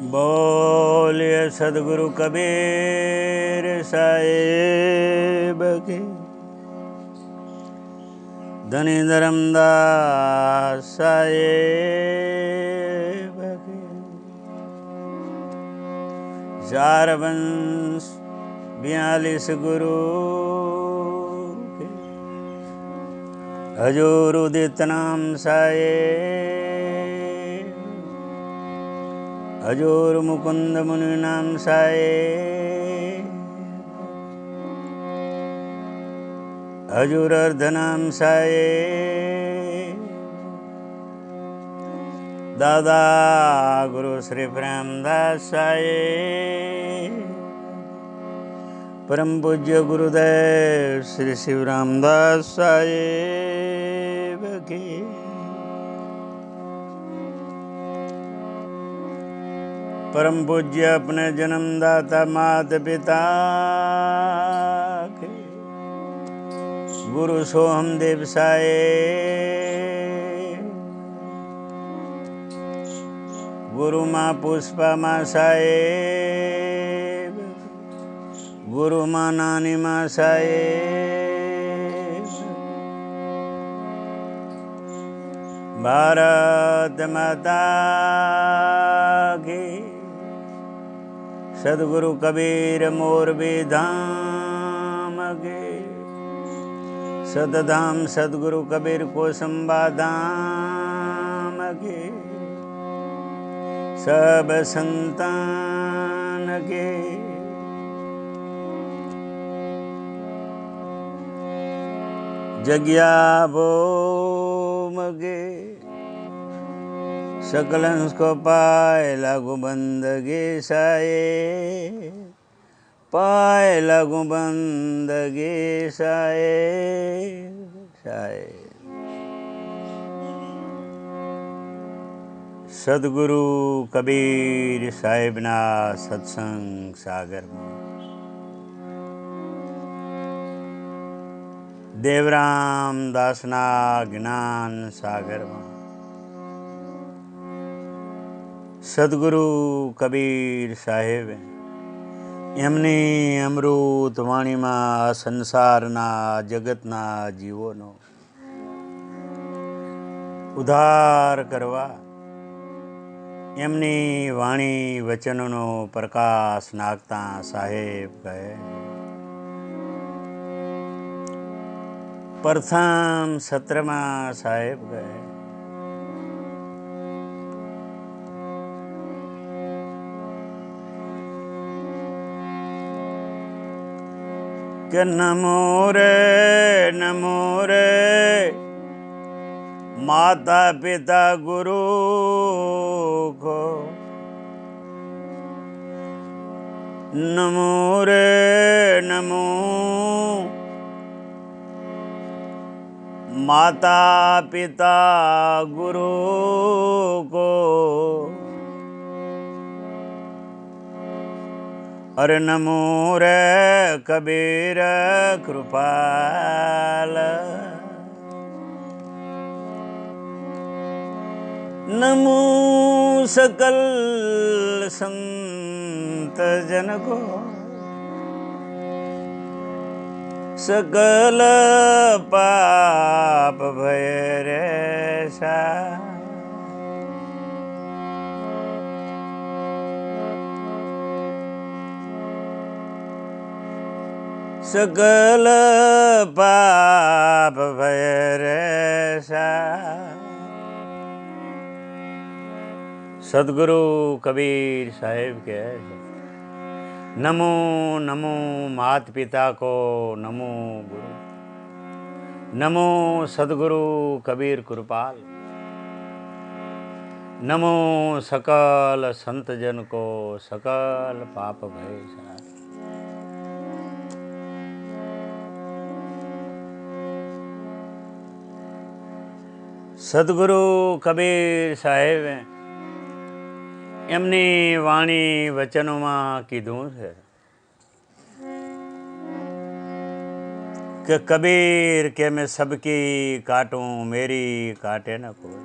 बोलिए सदगुरु कबीर साहिब की। धनी धर्मदास साहिब की। चार वंश 42 गुरु के। हजूर उदित नाम साहिब। हजूर मुकुंद मुनि नाम साहिब। हजूर अर्ध नाम साहिब। दादा गुरु श्री प्रेमदास साहिब। परम पूज्य गुरुदेव श्री शिवरामदास साहिब की। परम पूज्य अपने जन्मदाता माता पिता के। गुरु सोहम देव साहिब। गुरु माँ पुष्पा माँ साहिब। गुरु माँ नानी माँ साहिब। भारत माता की। सदगुरु कबीर मोरबी धाम के। सतधाम सदगुरु कबीर कोसंबा धाम के। सब संतान के। जग्या भोम के। सकल हंस को पाए लागू बंदगी साए। पाए लागू बंदगी साए साए। सदगुरु कबीर साहिब ना सत्संग सागर में। देवराम दासना ज्ञान सागर में। सदगुरु कबीर साहेब एमनी अमृत वाणी में संसारना जगतना जीवोनो उद्धार करवा एमनी वाणी वचनों प्रकाश नाखता साहेब कहे। प्रथम सत्र में साहेब गए कि नमो रे माता पिता गुरु को। नमो रे नमो माता पिता गुरु को। अरे नमो रे कबीर कृपाल। नमो सकल संत जन को। सकल पाप भय रेसा। सकल पाप भय रेसा। सदगुरु कबीर साहिब के नमो नमो माता पिता को। नमो गुरु। नमो सदगुरु कबीर कृपाल। नमो सकल संत जन को। सकल पाप भय सार। सदगुरु कबीर साहेब एमनी वाणी वचनों में कीधुं है कि कबीर के मैं सबकी काटूं मेरी काटे न कोई।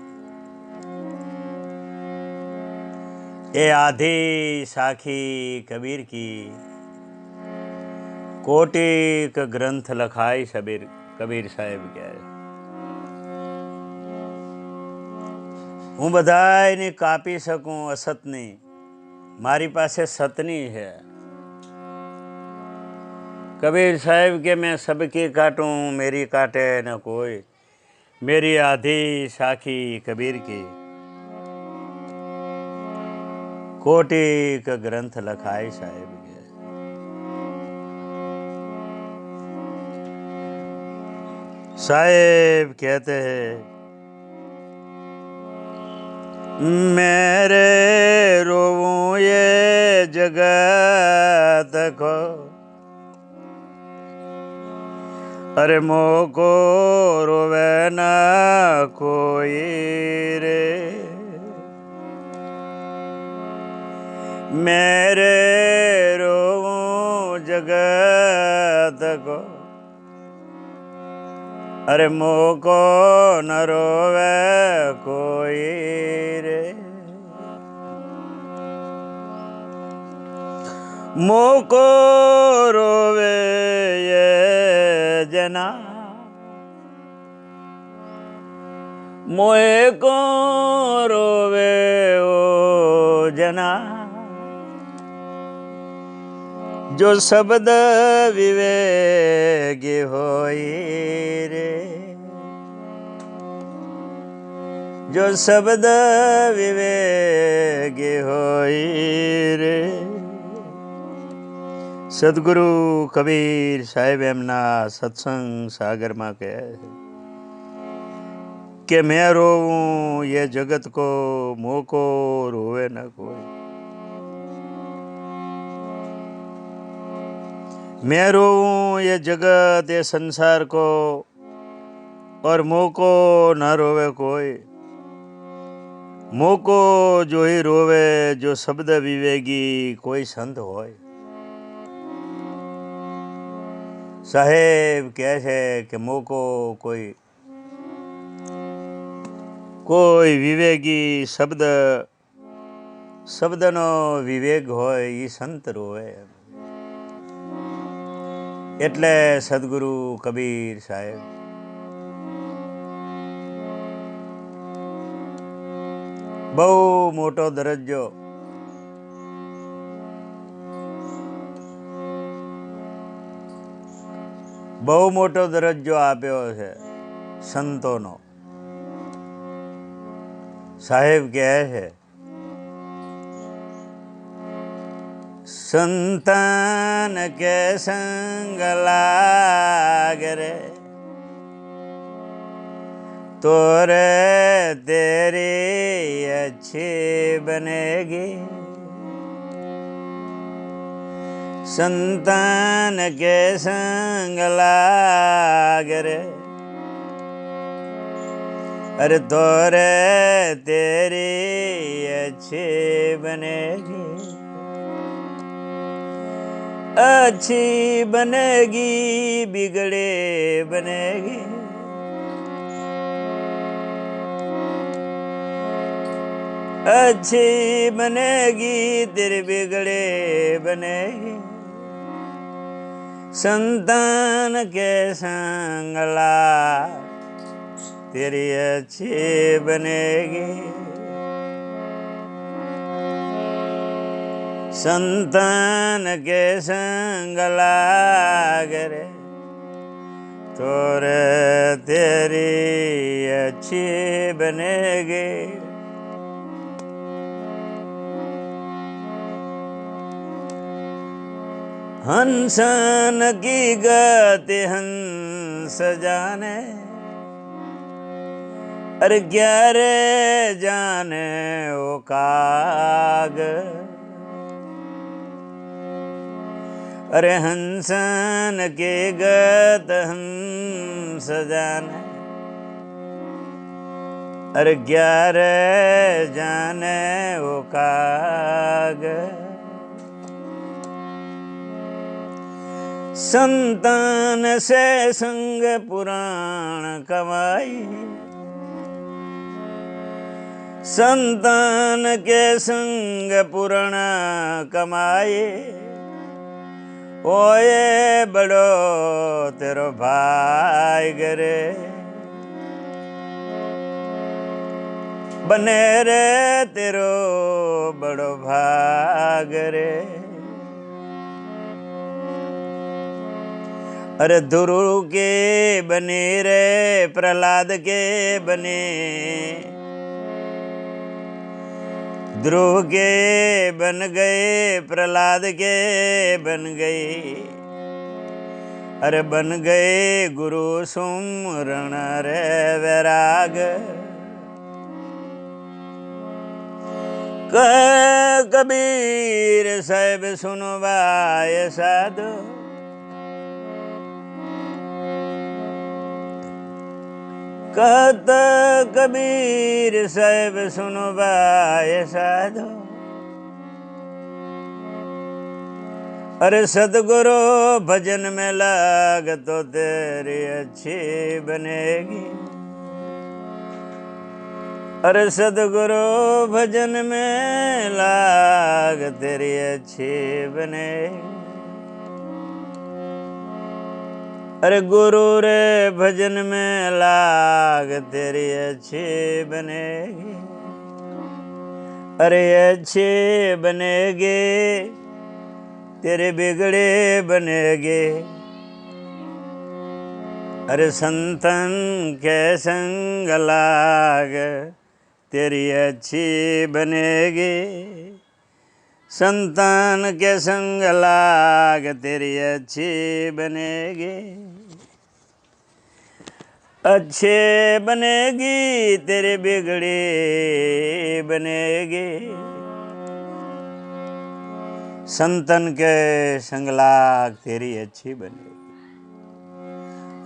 ए आधी साखी कबीर की, कोटिक ग्रंथ लखाई सबीर। कबीर साहेब કહે હું બધાયને કાપી શકું અસતની, મારી પાસે સતની है। कबीर साहेब के मैं सबकी काटूं, मेरी काटे न कोई। मेरी आधी साखी कबीर की, कोटिक ग्रंथ लखाई साहेब के। साहेब कहते हैं मेरे रोऊं ये जगत को, अरे मोको रोवे ना कोई रे। मेरे रोऊं जगत को, अरे मोको न रोवे कोई रे। मोको रोवे ये जना, मोए को रोवे ओ जना। जो शब्द विवेकी होई रे, जो शब्द विवेकी होई रे। सदगुरु कबीर साहेब एमना सत्संग सागर में कहे कि मैं रोऊं ये जगत को, मोको रोवे न कोई। मैं रोऊं ये जगत ये संसार को, और मोको न रोवे कोई। मोको जो ही रोवे जो शब्द विवेगी कोई संत होय। साहेब कहे कि मोको कोई विवेगी शब्दनो विवेक होय ई संत रोवे। એટલે સદગુરુ કબીર સાહેબ બહુ મોટો દરજ્જો આપ્યો છે સંતોનો। સાહેબ કહે છે संतान के संग लाग रे, तोरे तेरी अच्छी बनेगी। संतान के संग लाग रे, अरे तोरे तेरी अच्छी बनेगी। अच्छी बनेगी बिगड़े बनेगी। अच्छी बनेगी तेरे बिगड़े बनेगी। संतान के संग लाग तेरी अच्छी बनेगी। संतान के संग लाग रे, तोरे तेरी अच्छी बनेगी। हंसन की गति हंस जाने, अरे ग्यारे जाने ओ काग। अरे हंसन के गत हंस जाने, अरे ग्यारह जाने ओ काग। संतान से संग पुराण कमाई, संतान के संग पूर्ण कमाए, ओए बड़ो तेरो भाई गरे, बने रे तेरो बड़ो भाग रे। अरे ध्रुव के बने रे प्रहलाद के बने, ध्रुव के बन गए प्रहलाद के बन गए, अरे बन गए गुरु सुमरण रे वैराग। कबीर साहब सुनो भाई साधु, कहत कबीर साहब सुनो भाई साधु, अरे सतगुरु भजन में लाग तो तेरी अच्छी बनेगी, अरे सतगुरु भजन में लाग तेरी अच्छी बनेगी, अरे गुरु रे भजन में लाग तेरी अच्छी बनेगी, अरे अच्छी बनेगी तेरे बिगड़े बनेगे, अरे संतन के संग लाग तेरी अच्छी बनेगी, संतान के संग लाग तेरी अच्छी बनेगी, अच्छे बनेगी तेरे बिगड़ी बनेगी, संतन के संग लाग तेरी अच्छी बनेगी।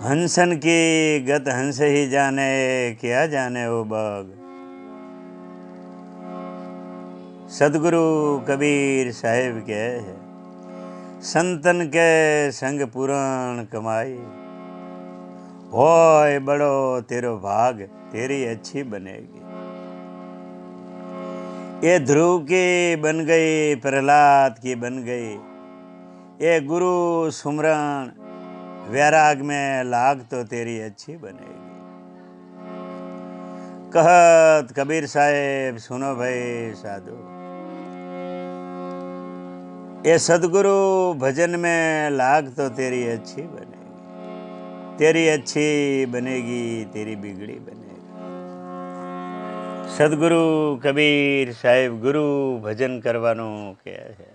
हंसन की गत हंस ही जाने, क्या जाने वो बाग। सदगुरु कबीर साहिब के है, संतन के संग पुराण कमाई, होय बड़ो तेरो भाग तेरी अच्छी बनेगी। ये ध्रुव की बन गई प्रहलाद की बन गई, ये गुरु सुमरण वैराग में लाग तो तेरी अच्छी बनेगी। कहत कबीर साहेब सुनो भाई साधु, ये सदगुरु भजन में लाग तो तेरी अच्छी बनेगी, तेरी अच्छी बनेगी तेरी बिगड़ी बनेगी। सदगुरु कबीर साहेब गुरु भजन करवानो क्या है।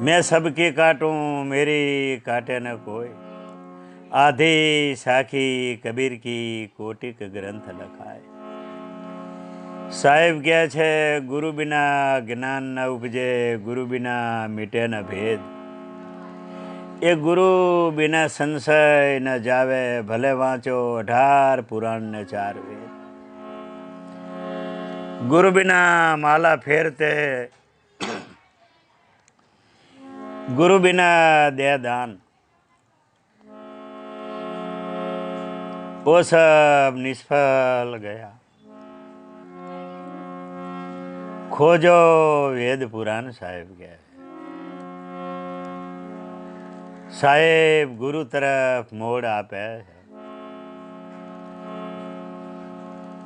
मैं सबके काटूं मेरी काटे न कोई, आधी साखी कबीर की कोटिक ग्रंथ लखाए। साहेब क्या छे गुरु बिना ज्ञान न उपजे, गुरु बिना मिटे न भेद। ये गुरु बिना संशय न जावे, भले वाँचो 18 पुराण ने 4 वेद। गुरु बिना माला फेरते, गुरु बिना दया दान, वो सब निष्फल गया। खोजो वेद पुराण साहेब गया। साहेब गुरु तरफ मोड़ आपे है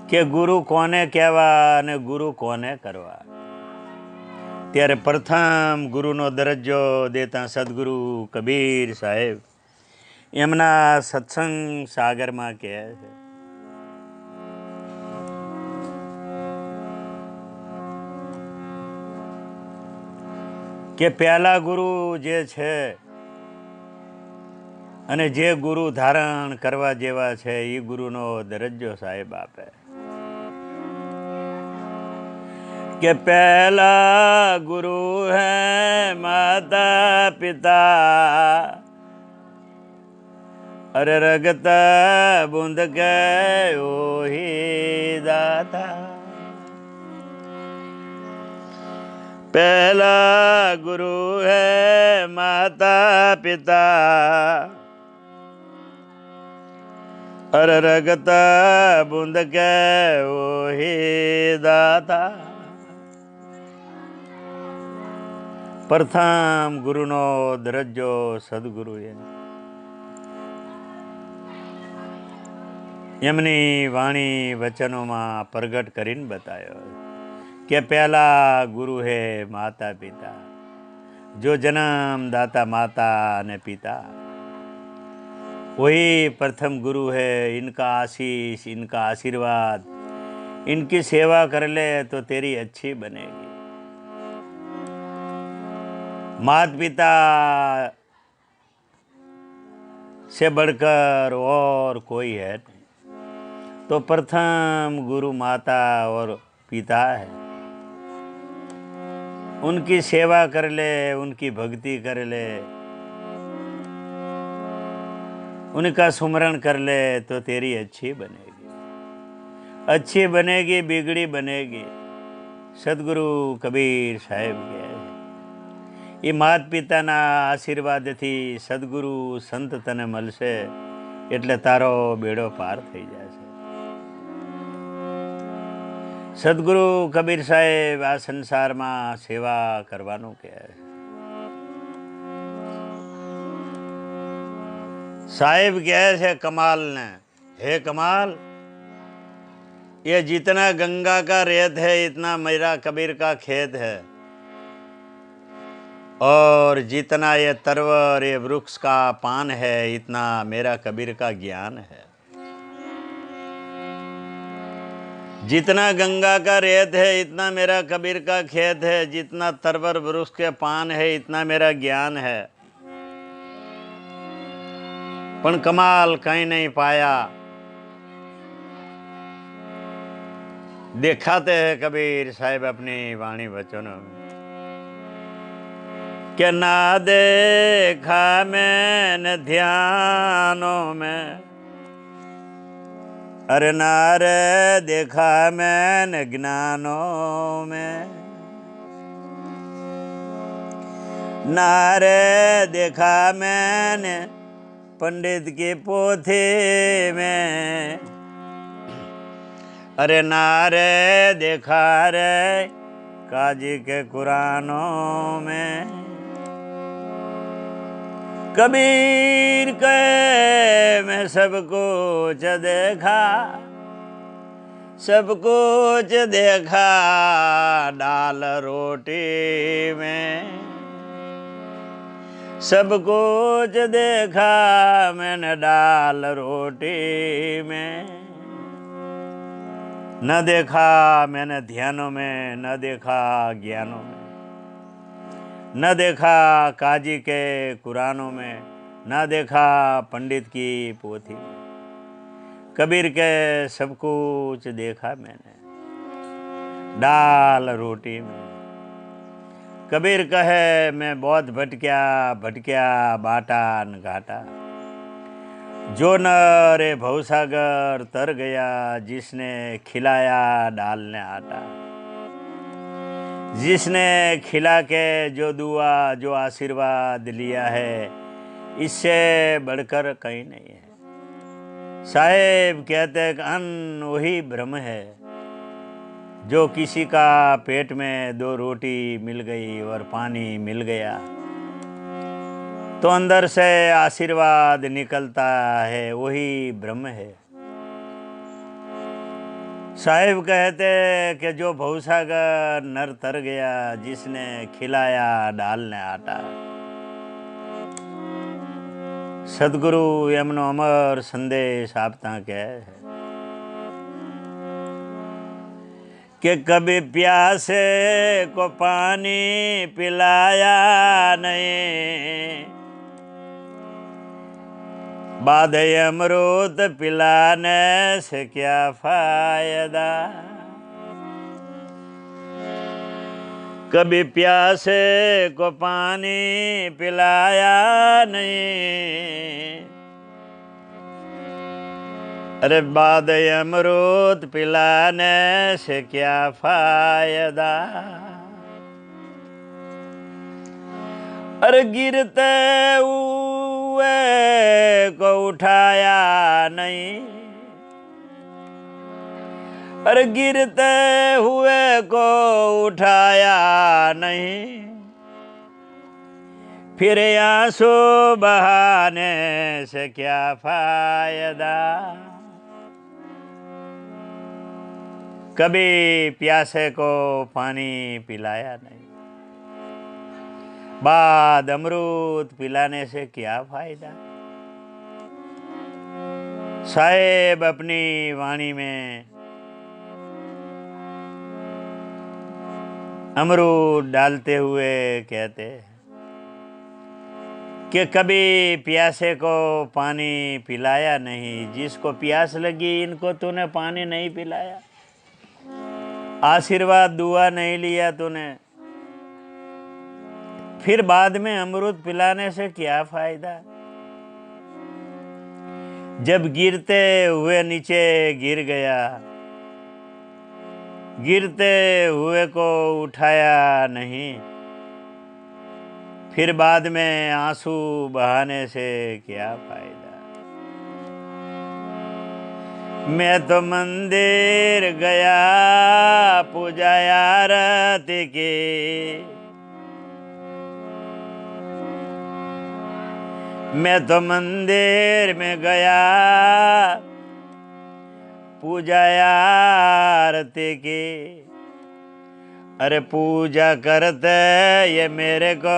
कि गुरु कोने कहवा ने गुरु कोने करवा। त्यारे प्रथम गुरुनो दरज्जो देता सदगुरु कबीर साहेब एमना सत्संग सागर में कहे है कि पहला गुरु जे छे अने जे गुरु धारण करवा जेवा छे ई गुरुनो दरज्जो साहेब आपे कि पहला गुरु है माता पिता, अरे रगत बूंद के ओही दाता। पहला गुरु है माता पिता, अर रगत बूंद के ओही दाता। प्रथम गुरुनो दरज्जो सदगुरुए એમની વાણી વચનોમાં પ્રગટ કરીને બતાવ્યો કે પહેલા ગુરુ હે માતા પિતા, जो जन्म दाता माता ने पिता, वही प्रथम गुरु है। इनका आशीष, इनका आशीर्वाद, इनकी सेवा कर ले तो तेरी अच्छी बनेगी। माता पिता से बढ़कर और कोई है नहीं, तो प्रथम गुरु माता और पिता है। उनकी सेवा कर ले, उनकी भक्ति कर ले, उनका सुमरण कर ले तो तेरी अच्छी बनेगी। अच्छी बनेगी, बिगड़ी बनेगी। सदगुरु कबीर साहेब के ये माता पिताना आशीर्वादથી સદગુરુ સંત તને મળશે એટલે તારો બેડો પાર થઈ જશે। સદગુરુ કબીર સાહેબ આ સંસારમાં સેવા કરવાનું કહે છે। साहेब कहे है कमाल ने, हे कमाल, ये जितना गंगा का रेत है इतना मेरा कबीर का खेत है, और जितना ये तरवर ये वृक्ष का पान है इतना मेरा कबीर का ज्ञान है। जितना गंगा का रेत है इतना मेरा कबीर का खेत है, जितना तरवर वृक्ष के पान है इतना मेरा ज्ञान है। पण कमाल कहीं नहीं पाया। दिखाते हैं कबीर साहिब अपनी वाणी वचनों में कि ना देखा मैंने ध्यानों में, अरे ना रे देखा मैंने ज्ञानों में, ना रे देखा मैंने पंडित की पोथी में, अरे ना रे देखा रे काजी के कुरानों में। कबीर के मैं सब कुछ देखा, सब कुछ देखा दाल रोटी में, सब कुछ देखा मैंने दाल रोटी में। न देखा मैंने ध्यानों में, न देखा ज्ञानों में, न देखा काजी के कुरानों में, न देखा पंडित की पोथी में। कबीर के सब कुछ देखा मैंने दाल रोटी में। कबीर कहे मैं बहुत भटक्या भटक्या बाटा न घाटा, जो न रे भवसागर तर गया जिसने खिलाया डाल ने आटा। जिसने खिला के जो दुआ जो आशीर्वाद लिया है इससे बढ़कर कहीं नहीं है। साहेब कहते हैं कि अन्न वही ब्रह्म है, जो किसी का पेट में 2 रोटी मिल गई और पानी मिल गया तो अंदर से आशीर्वाद निकलता है, वही ब्रह्म है। साहिब कहते कि जो भवसागर नर तर गया जिसने खिलाया डाल ने आटा। सदगुरु एमनो अमर संदेश आपता कहे है कि कभी प्यासे को पानी पिलाया नहीं, बाद अमृत पिलाने से क्या फायदा। कभी प्यासे को पानी पिलाया नहीं, अरे बाद अमृत पिलाने से क्या फायदा। अरे गिरते हुए को उठाया नहीं, अरे गिरते हुए को उठाया नहीं, फिर आंसू बहाने से क्या फायदा। कभी प्यासे को पानी पिलाया नहीं, बाद अमृत पिलाने से क्या फायदा। साहेब अपनी वाणी में अमृत डालते हुए कहते हैं कि कभी प्यासे को पानी पिलाया नहीं। जिसको प्यास लगी इनको तूने पानी नहीं पिलाया, आशीर्वाद दुआ नहीं लिया तूने, फिर बाद में अमृत पिलाने से क्या फायदा। जब गिरते हुए नीचे गिर गया, गिरते हुए को उठाया नहीं, फिर बाद में आंसू बहाने से क्या फायदा। मैं तो मंदिर गया पूजा आरती की, मैं तो मंदिर में गया पूजा आरती की। अरे पूजा करते ये मेरे को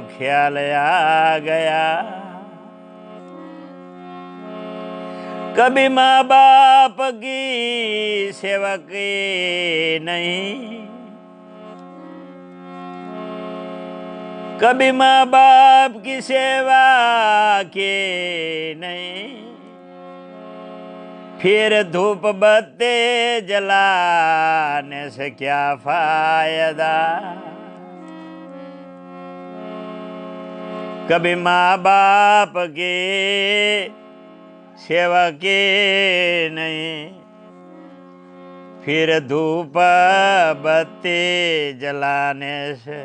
ख्याल आ गया, कभी माँ बाप की सेवा की नहीं, कभी माँ बाप की सेवा की नहीं, फिर धूप बत्ती जलाने से क्या फायदा। कभी माँ बाप की सेवा की नहीं, फिर धूप बत्ती जलाने से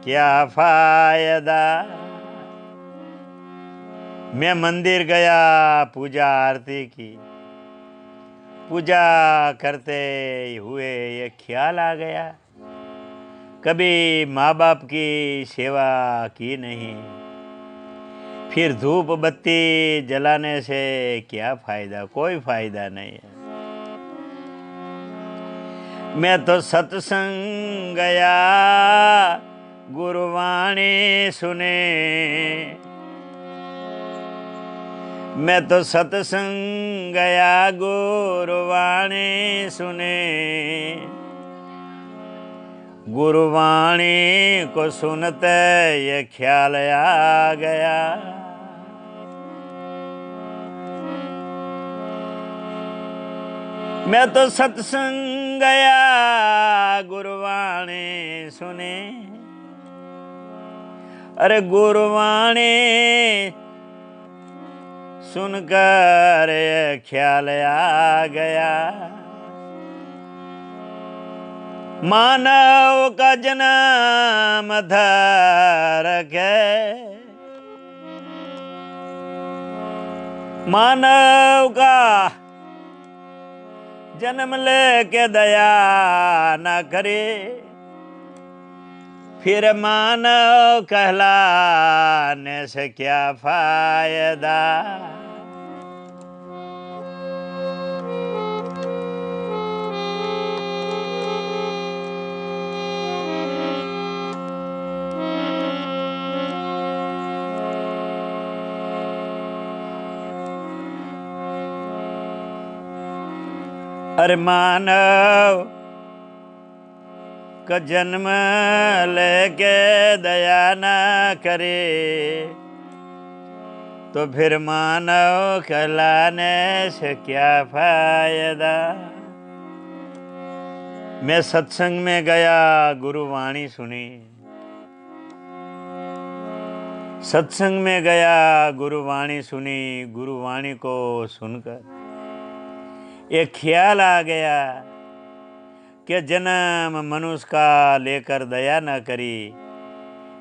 क्या फायदा। मैं मंदिर गया पूजा आरती की, पूजा करते हुए ये ख्याल आ गया, कभी माँ बाप की सेवा की नहीं, फिर धूप बत्ती जलाने से क्या फायदा, कोई फायदा नहीं है। मैं तो सत्संग गया गुरुवाणी सुने, मैं तो सत्संग गया गुरुवाणी सुने, गुरुवाणी को सुनते ये ख्याल आ गया, मैं तो सत्संग गया गुरुवाणी सुने। अरे गुरुवाणी सुनकर ये ख्याल आ गया, मानव का जन्म धर के, मानव का जन्म लेके दया न करे, फिर मानव कहलाने से क्या फायदा। अरे मानव का जन्म लेके दया न करे, तो फिर मानव कहलाने से क्या फायदा। मैं सत्संग में गया गुरुवाणी सुनी, सत्संग में गया गुरुवाणी सुनी, गुरुवाणी को सुनकर एक ख्याल आ गया कि जन्म मनुष्य का लेकर दया न करी,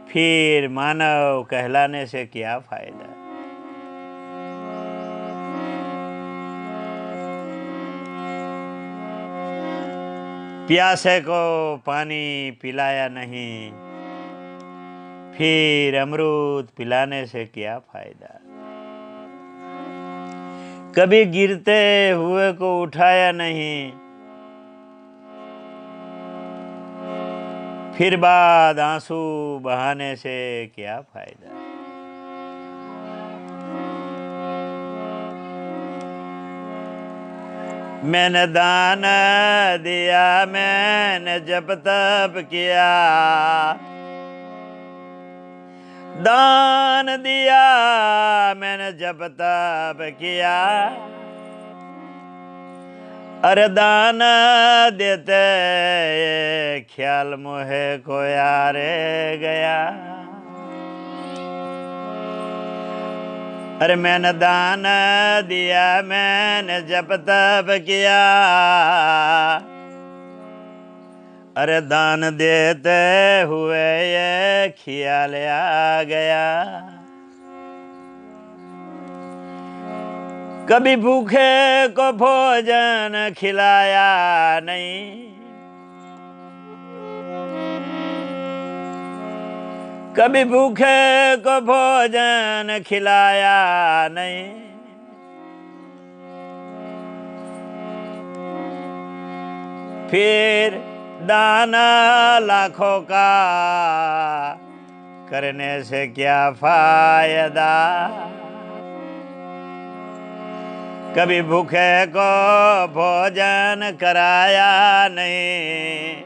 फिर मानव कहलाने से क्या फायदा। प्यासे को पानी पिलाया नहीं, फिर अमृत पिलाने से क्या फायदा। कभी गिरते हुए को उठाया नहीं, फिर बाद आंसू बहाने से क्या फायदा। मैंने दान दिया, मैंने जप तप किया, दान दिया मैंने जप तप किया, अरे दान देते ख्याल मोहे को यारे गया। अरे मैंने दान दिया, मैंने जप तप किया, अरे दान देते हुए ये ख्याल आ गया। कभी भूखे को भोजन खिलाया नहीं, कभी भूखे को भोजन खिलाया नहीं, फिर दाना लाखों का करने से क्या फायदा। कभी भूखे को भोजन कराया नहीं,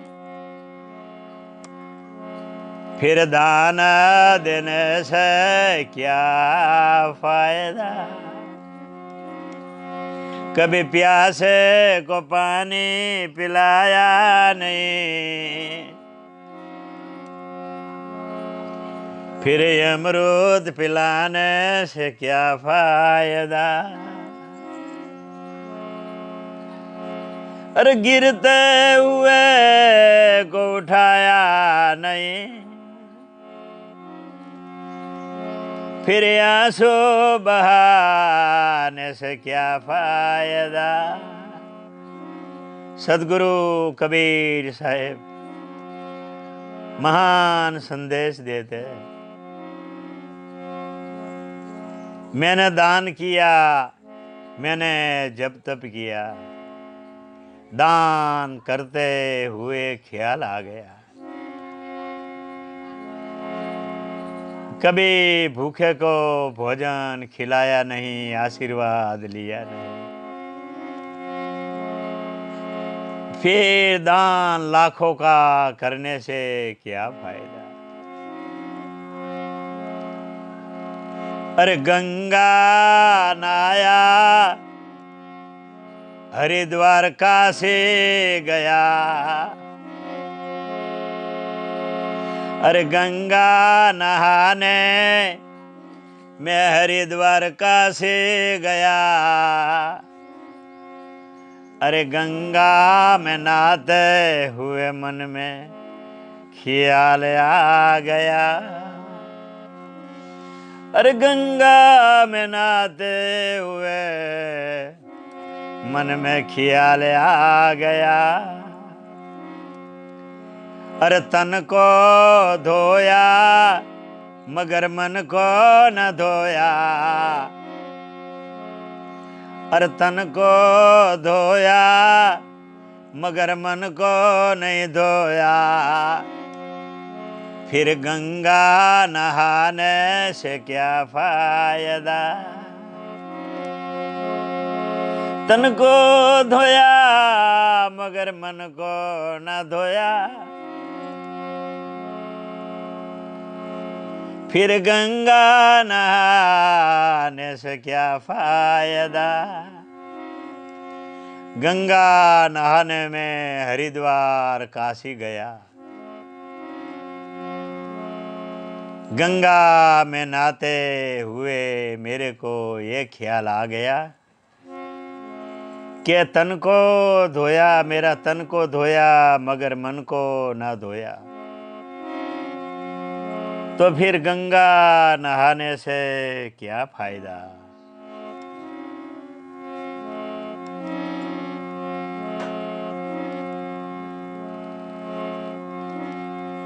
फिर दाना देने से क्या फायदा। कभी प्यासे को पानी पिलाया नहीं, फिर अमृत पिलाने से क्या फायदा। अरे गिरते हुए को उठाया नहीं, फिर आंसू बहाने से क्या फायदा। सदगुरु कबीर साहेब महान संदेश देते। मैंने दान किया, मैंने जप तप किया, दान करते हुए ख्याल आ गया। कभी भूखे को भोजन खिलाया नहीं, आशीर्वाद लिया नहीं, फिर दान लाखों का करने से क्या फायदा। अरे गंगा नाया, हरिद्वार काशी गया, अरे गंगा नहाने मैं हरिद्वार काशी गया, अरे गंगा में नहाते हुए मन में ख्याल आ गया। अरे गंगा में नहाते हुए मन में ख्याल आ गया। अरे तन को धोया मगर मन को न धोया, अरे तन को धोया मगर मन को नहीं धोया, फिर गंगा नहाने से क्या फायदा। तन को धोया मगर मन को न धोया, फिर गंगा नहाने से क्या फायदा। गंगा नहाने में हरिद्वार काशी गया, गंगा में नहाते हुए मेरे को ये ख्याल आ गया कि तन को धोया, मेरा तन को धोया मगर मन को ना धोया, तो फिर गंगा नहाने से क्या फायदा।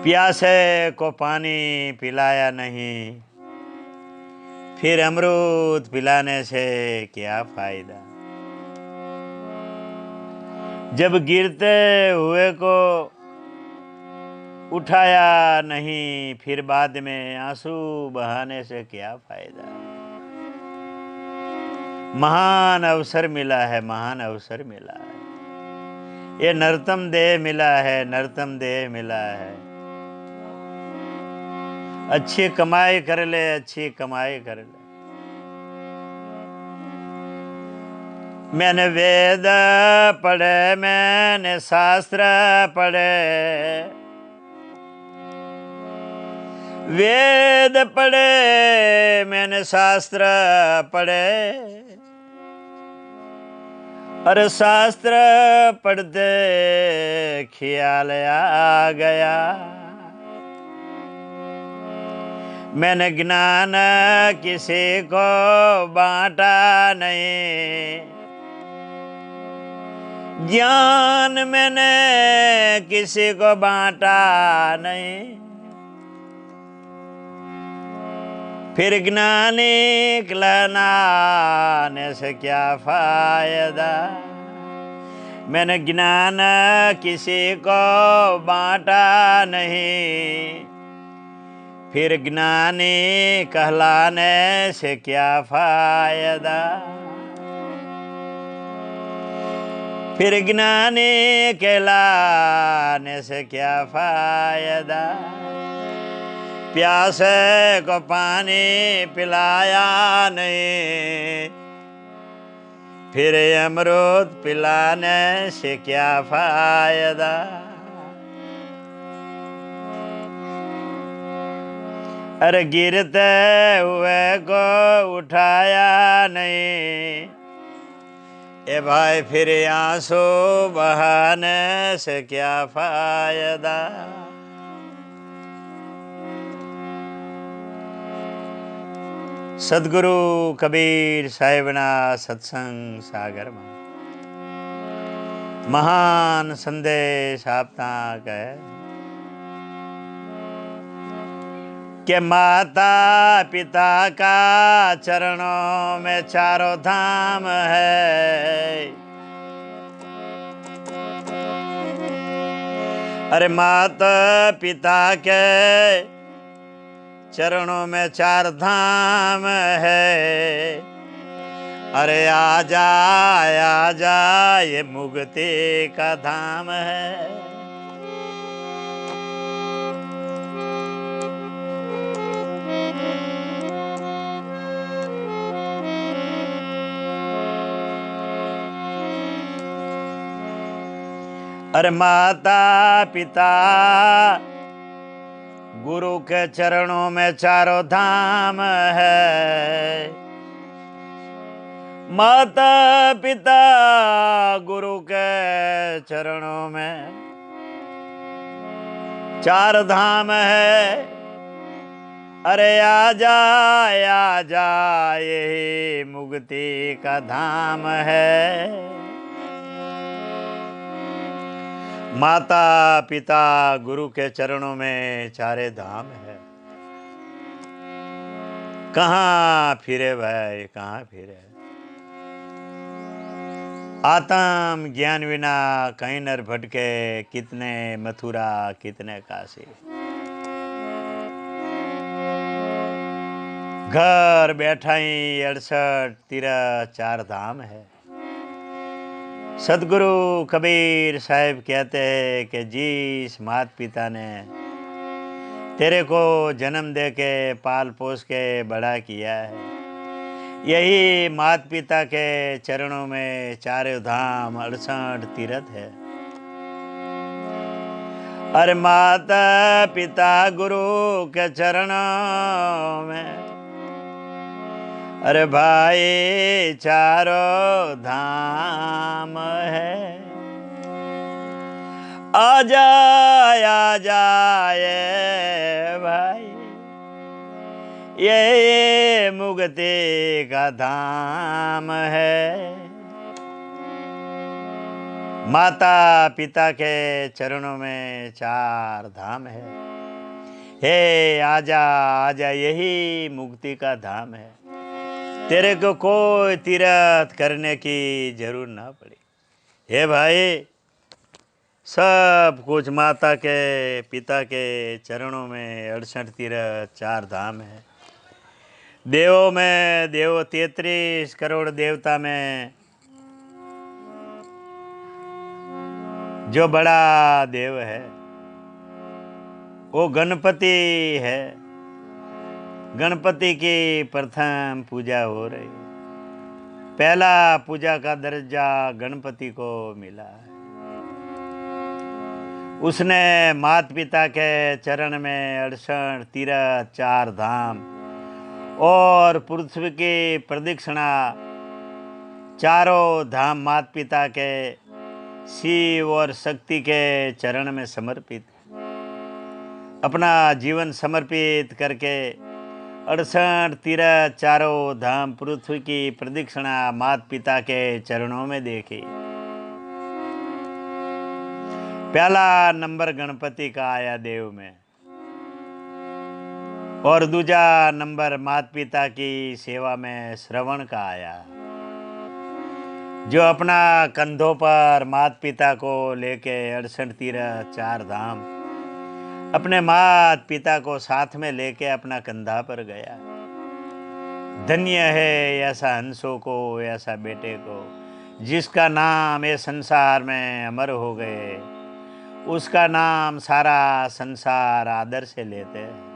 प्यासे को पानी पिलाया नहीं, फिर अमृत पिलाने से क्या फायदा। जब गिरते हुए को उठाया नहीं, फिर बाद में आंसू बहाने से क्या फायदा। महान अवसर मिला है, महान अवसर मिला है, ये नर्तम देह मिला है, नर्तम देह मिला है। अच्छी कमाई कर ले, अच्छी कमाई कर ले। मैंने वेद पढ़े, मैंने शास्त्र पढ़े, वेद पढ़े मैंने शास्त्र पढ़े, और शास्त्र पढ़ते ख्याल आ गया। मैंने ज्ञान किसी को बांटा नहीं, ज्ञान मैंने किसी को बांटा नहीं, फिर ज्ञानी कहलाने से क्या फायदा। मैंने ज्ञान किसी को बांटा नहीं, फिर ज्ञानी कहलाने से क्या फायदा। फिर ज्ञानी कहलाने से क्या फायदा। प्यासे को पानी पिलाया नहीं, फिर अमृत पिलाने से क्या फायदा। अरे गिरते हुए को उठाया नहीं, ए भाई फिर आंसू बहाने से क्या फायदा। सदगुरु कबीर साहिबना सत्संग सागर में महान संदेश आपता कहे कि माता पिता का चरणों में चारों धाम है। अरे माता पिता के चरणों में चार धाम है। अरे आजा आजा ये मुक्ति का धाम है। अरे माता पिता गुरु के चरणों में चारों धाम है। माता पिता गुरु के चरणों में चार धाम है। अरे आजा आजा यही मुक्ति का धाम है। माता पिता गुरु के चरणों में चारे धाम है। कहाँ फिरे भाई कहाँ फिरे। आत्म ज्ञान बिना कहीं नर भटके, कितने मथुरा कितने काशी। घर बैठा ही 68 तीरथ चार धाम है। सदगुरु कबीर साहिब कहते हैं कि जिस माता पिता ने तेरे को जन्म दे के पाल पोस के बड़ा किया है, यही माता पिता के चरणों में चारों धाम 68 तीरथ है। अरे माता पिता गुरु के चरणों में अरे भाई चारों धाम है। आजा आजा ये भाई ये मुक्ति का धाम है। माता पिता के चरणों में 4 धाम है। हे आजा आजा, यही मुक्ति का धाम है। तेरे को कोई तीर्थ करने की जरूर ना पड़ी। हे भाई, सब कुछ माता के पिता के चरणों में 68 तीर्थ 4 धाम है। देवों में देव 33 करोड़ देवता में जो बड़ा देव है वो गणपति है। गणपति की प्रथम पूजा हो रही है। पहला पूजा का दर्जा गणपति को मिला है। उसने माता पिता के चरण में 68 तीर्थ 4 धाम और पृथ्वी की प्रदक्षिणा चारों धाम माता पिता के शिव और शक्ति के चरण में समर्पित अपना जीवन समर्पित करके 68 तीर्थ चारों धाम पृथ्वी की प्रदक्षिणा माता पिता के चरणों में देखी। पहला नंबर गणपति का आया देव में और दूजा नंबर माता पिता की सेवा में श्रवण का आया, जो अपना कंधों पर माता पिता को लेके 68 तीर्थ 4 धाम अपने माता पिता को साथ में लेके अपना कंधा पर गया। धन्य है ऐसा हंसों को, ऐसा बेटे को जिसका नाम ये संसार में अमर हो गए। उसका नाम सारा संसार आदर से लेते हैं।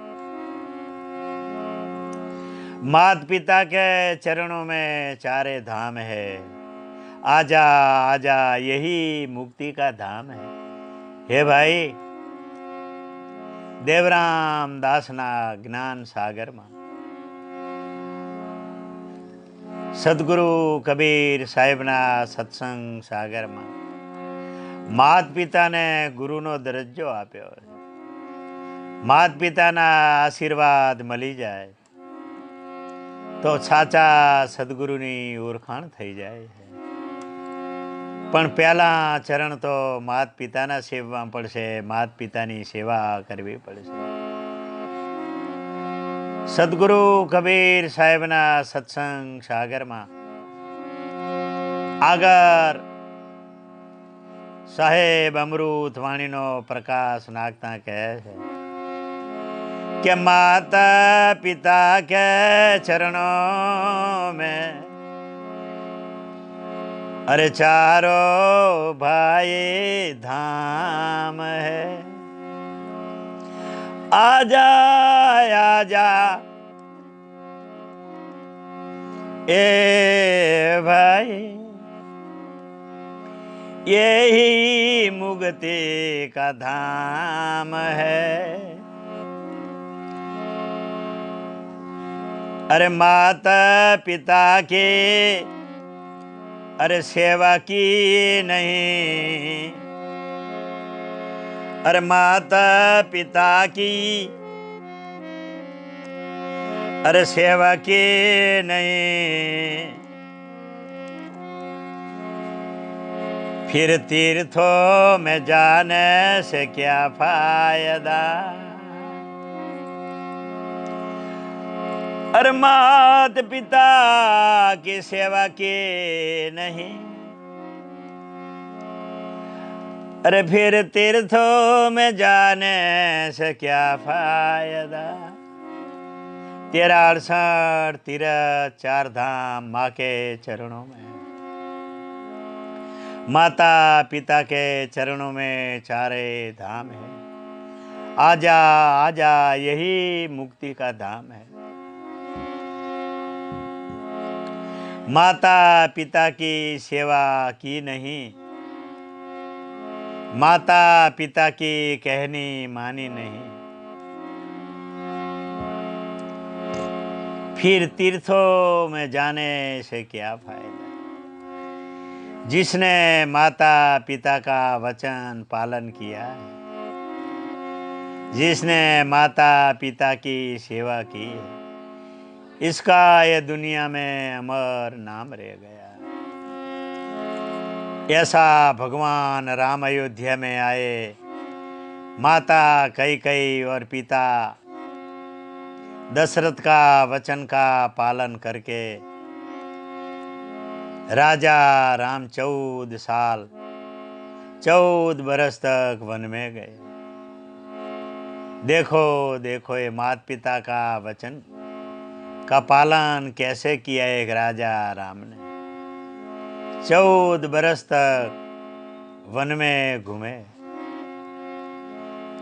माता पिता के चरणों में 4 धाम है। आजा आजा, यही मुक्ति का धाम है। हे भाई, देवराम दासना ज्ञान सागर में सदगुरु कबीर साहेबना सत्संग सागर में माता पिता ने गुरुनो दरज्जो आप्यो। माता पिताना आशीर्वाद मળી જાય તો સાચા સદગુરુની ઓળખાણ થઈ જાય છે। પણ પહેલા ચરણ તો માતા પિતાના સેવવા પડશે, માતા पिताની સેવા કરવી પડશે। સદગુરુ કબીર સાહેબના સત્સંગ સાગરમાં આગળ સાહેબ અમૃત વાણીનો પ્રકાશ નાખતા કહે છે कि माता पिता के चरणों में अरे चारों भाई धाम है। आजा आजा ए भाई, यही मुक्ति का धाम है। अरे माता पिता की अरे सेवा की नहीं, अरे माता पिता की अरे सेवा की नहीं, फिर तीर्थों में जाने से क्या फायदा। अरे माता पिता की सेवा की नहीं, अरे फिर तीर्थों में जाने से क्या फायदा। 63 तीर्थ 4 धाम माँ के चरणों में, माता पिता के चरणों में 4 धाम है। आजा आजा, यही मुक्ति का धाम है। माता पिता की सेवा की नहीं, माता पिता की कहनी मानी नहीं, फिर तीर्थों में जाने से क्या फायदा। जिसने माता पिता का वचन पालन किया है, जिसने माता पिता की सेवा की है, इसका ये दुनिया में अमर नाम रह गया। ऐसा भगवान राम अयोध्या में आए, माता कैकेयी और पिता दशरथ का वचन का पालन करके राजा राम 14 साल 14 बरस तक वन में गए। देखो देखो ये माता पिता का वचन का पालन कैसे किया एक राजा राम ने। 14 बरस तक वन में घूमे।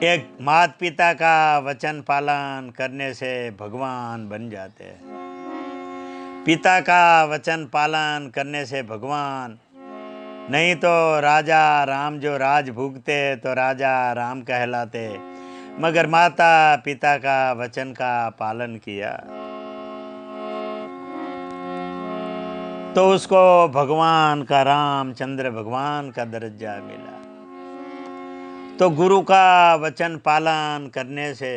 एक माता पिता का वचन पालन करने से भगवान बन जाते हैं। पिता का वचन पालन करने से भगवान, नहीं तो राजा राम जो राज भोगते तो राजा राम कहलाते, मगर माता पिता का वचन का पालन किया तो उसको भगवान का रामचंद्र भगवान का दर्जा मिला। तो गुरु का वचन पालन करने से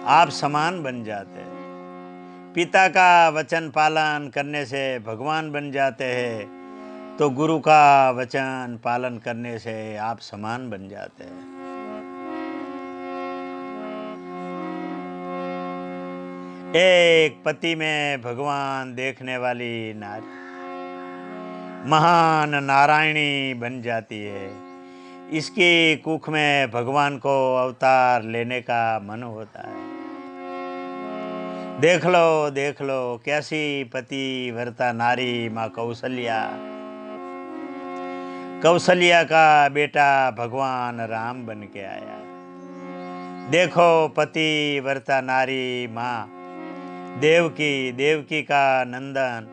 आप समान बन जाते हैं। पिता का वचन पालन करने से भगवान बन जाते हैं, तो गुरु का वचन पालन करने से आप समान बन जाते हैं। एक पति में भगवान देखने वाली नारी महान नारायणी बन जाती है। इसकी कुख में भगवान को अवतार लेने का मन होता है। देख लो कैसी पतिव्रता नारी माँ कौशल्या। कौशल्या का बेटा भगवान राम बन के आया। देखो पतिव्रता नारी माँ देवकी का नंदन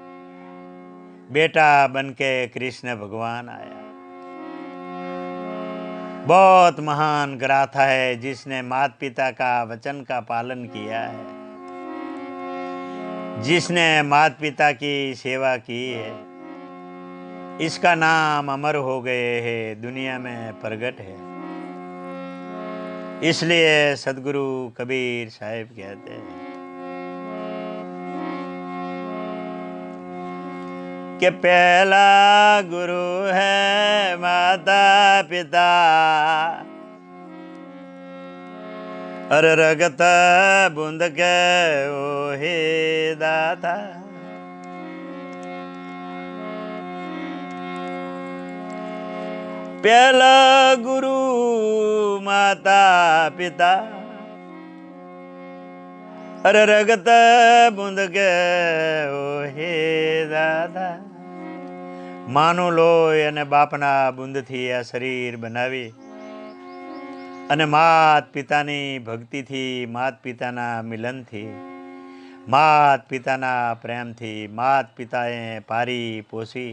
बेटा बन के कृष्ण भगवान आया। बहुत महान गाथा है जिसने माता पिता का वचन का पालन किया है, जिसने माता पिता की सेवा की है, इसका नाम अमर हो गए है, दुनिया में प्रगट है। इसलिए सदगुरु कबीर साहिब कहते हैं कि पहला गुरु है माता पिता, और रगत बूंद के ओहे दाता। पहला गुरु माता पिता, और रगत बूंद के ओहे दादा। માનું લોહી અને બાપના બુંદથી આ શરીર બનાવી અને માત પિતાની ભક્તિથી, માત પિતાના મિલનથી, માત પિતાના પ્રેમથી માત પિતાએ પારી પોષી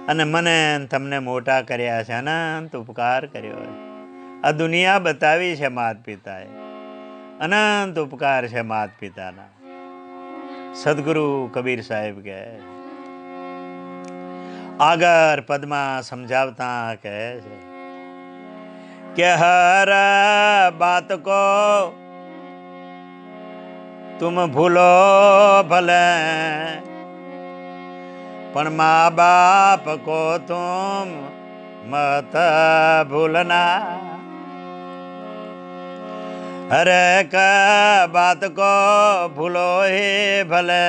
અને મને તમને મોટા કર્યા છે, અનંત ઉપકાર કર્યો છે। આ દુનિયા બતાવી છે માત પિતાએ, અનંત ઉપકાર છે માત પિતાના। સદગુરુ કબીર સાહેબ કહે आगर पद्मा समझावता कहे छे कि हर बात को तुम भूलो भले, पण माँ बाप को तुम मत भूलना। हर एक बात को भूलो ही भले,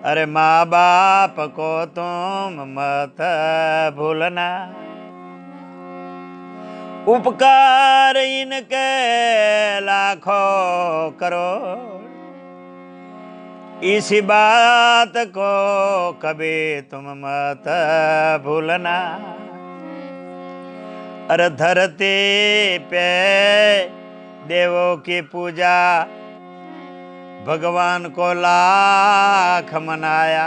अरे माँ बाप को तुम मत भूलना। उपकार इनके लाखों करो, इसी बात को कभी तुम मत भूलना। अरे धरती पे देवों की पूजा भगवान को लाख मनाया,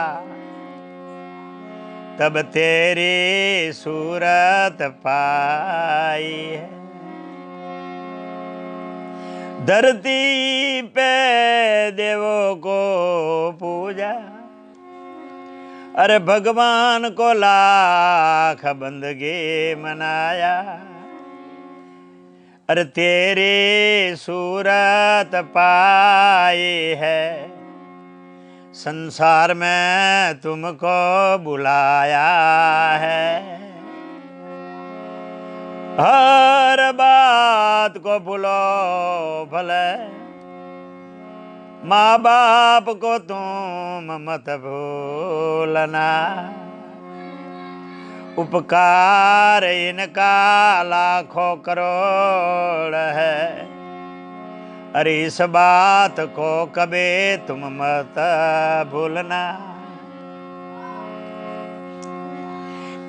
तब तेरी सूरत पाई है। धरती पे देवों को पूजा, अरे भगवान को लाख बंदगी मनाया। अरे तेरी सूरत पाई है, संसार में तुमको बुलाया है, हर बात को भूलो भले, माँ बाप को तुम मत भूलना। उपकार इनका लाखों करोड़ है, अरे इस बात को कभी तुम मत भूलना।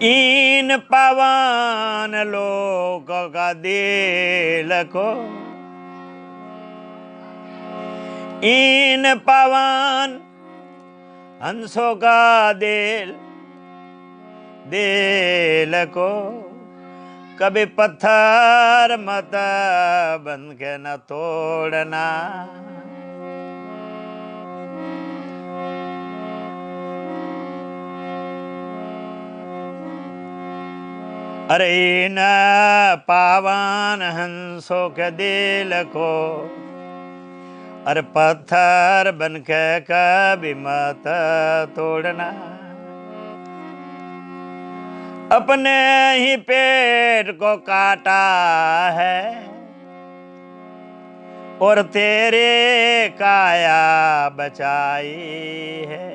इन पावन लोगों का दिल को, इन पावन हंसों का दिल को कभी पत्थर मत बन के न तोड़ना। अरे इन पावन हंसों के दिल को, अरे पत्थर बन के कभी मत तोड़ना। अपने ही पेट को काटा है और तेरे काया बचाई है।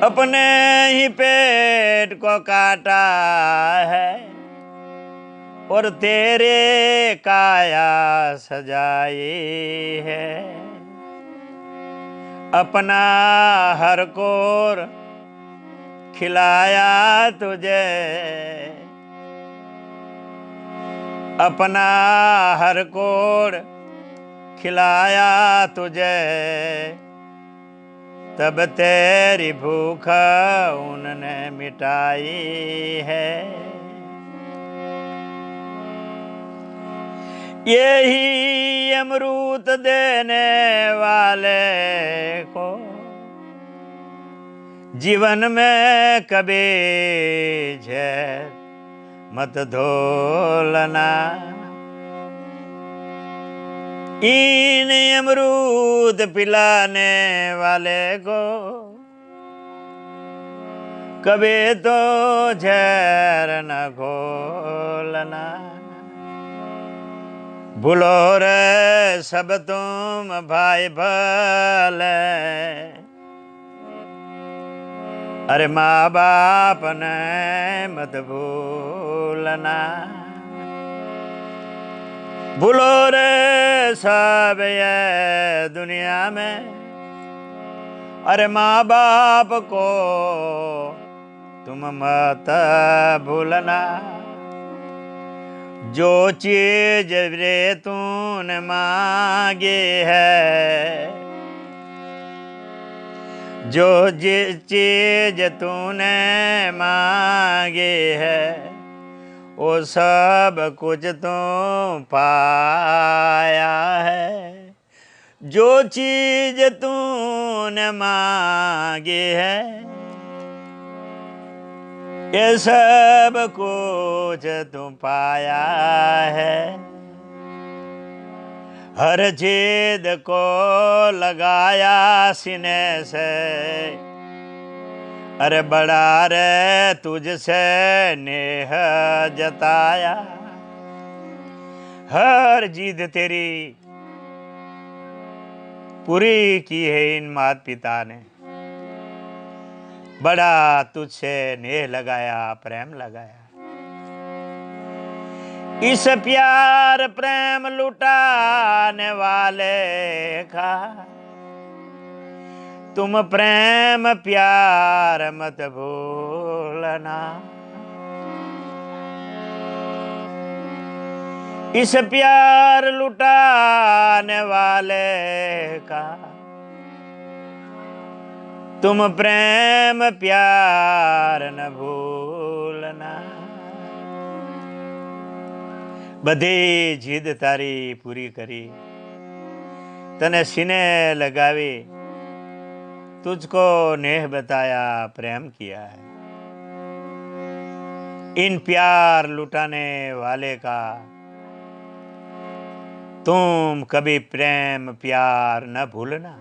अपने ही पेट को काटा है और तेरे काया सजाई है। अपना हर कोर खिलाया तुझे, अपना हर कोर खिलाया तुझे, तब तेरी भूख उन्होंने मिटाई है। यही अमृत देने वाले को जीवन में कभी झेल मत धोलना। इन अमरूद पिलाने वाले को कभी तो झेर न घोलना। भूलो रे सब तुम भाई भले, अरे माँ बाप ने मत भूलना। भूलो रे सब ये दुनिया में, अरे माँ बाप को तुम मत भूलना। जो चीज रे तूने मांगी है, जो चीज तूने मांगी है, वो सब कुछ तू पाया है। जो चीज तूने मांगी है, ये सब कुछ तू पाया है। हर जिद को लगाया सीने से, अरे बड़ा रे तुझसे नेह जताया। हर जिद तेरी पूरी की है इन माता पिता ने, बड़ा तुझसे नेह लगाया, प्रेम लगाया। इस प्यार प्रेम लुटाने वाले का तुम प्रेम प्यार मत भूलना। इस प्यार लुटाने वाले का तुम प्रेम प्यार न भूलना। बधी जिद तारी पूरी करी, तने सीने लगावी, तुझको नेह बताया, प्रेम किया है। इन प्यार लुटाने वाले का तुम कभी प्रेम प्यार न भूलना।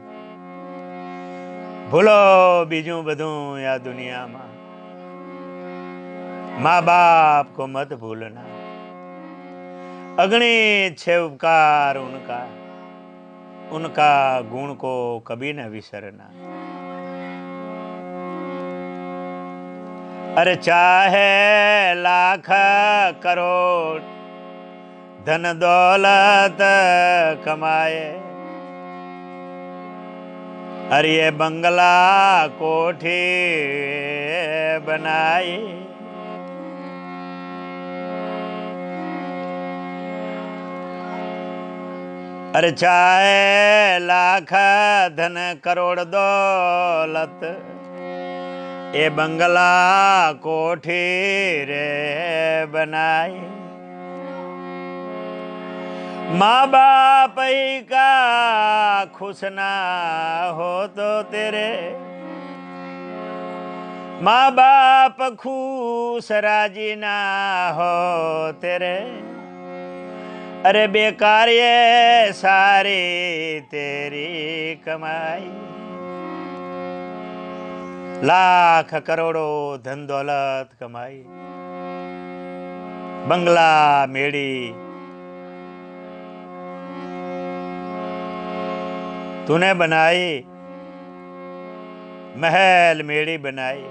ભૂલો બીજું બધું આ દુનિયામાં, माँ बाप को मत भूलना, अगणित छे उपकार उनका, उनका गुण को कभी न विसरना। अरे चाहे लाख करोड़ धन दौलत कमाए, अरे ये बंगला कोठी बनाए, अरे चाहे लाख धन करोड़ दौलत, ये बंगला कोठी रे बनाई, माँ बाप ही का खुश ना हो तो तेरे, माँ बाप खुश राजी ना हो तेरे, अरे बेकार ये सारी तेरी कमाई। लाख करोड़ों धन दौलत कमाई, बंगला मेड़ी तूने बनाई, महल मेड़ी बनाई,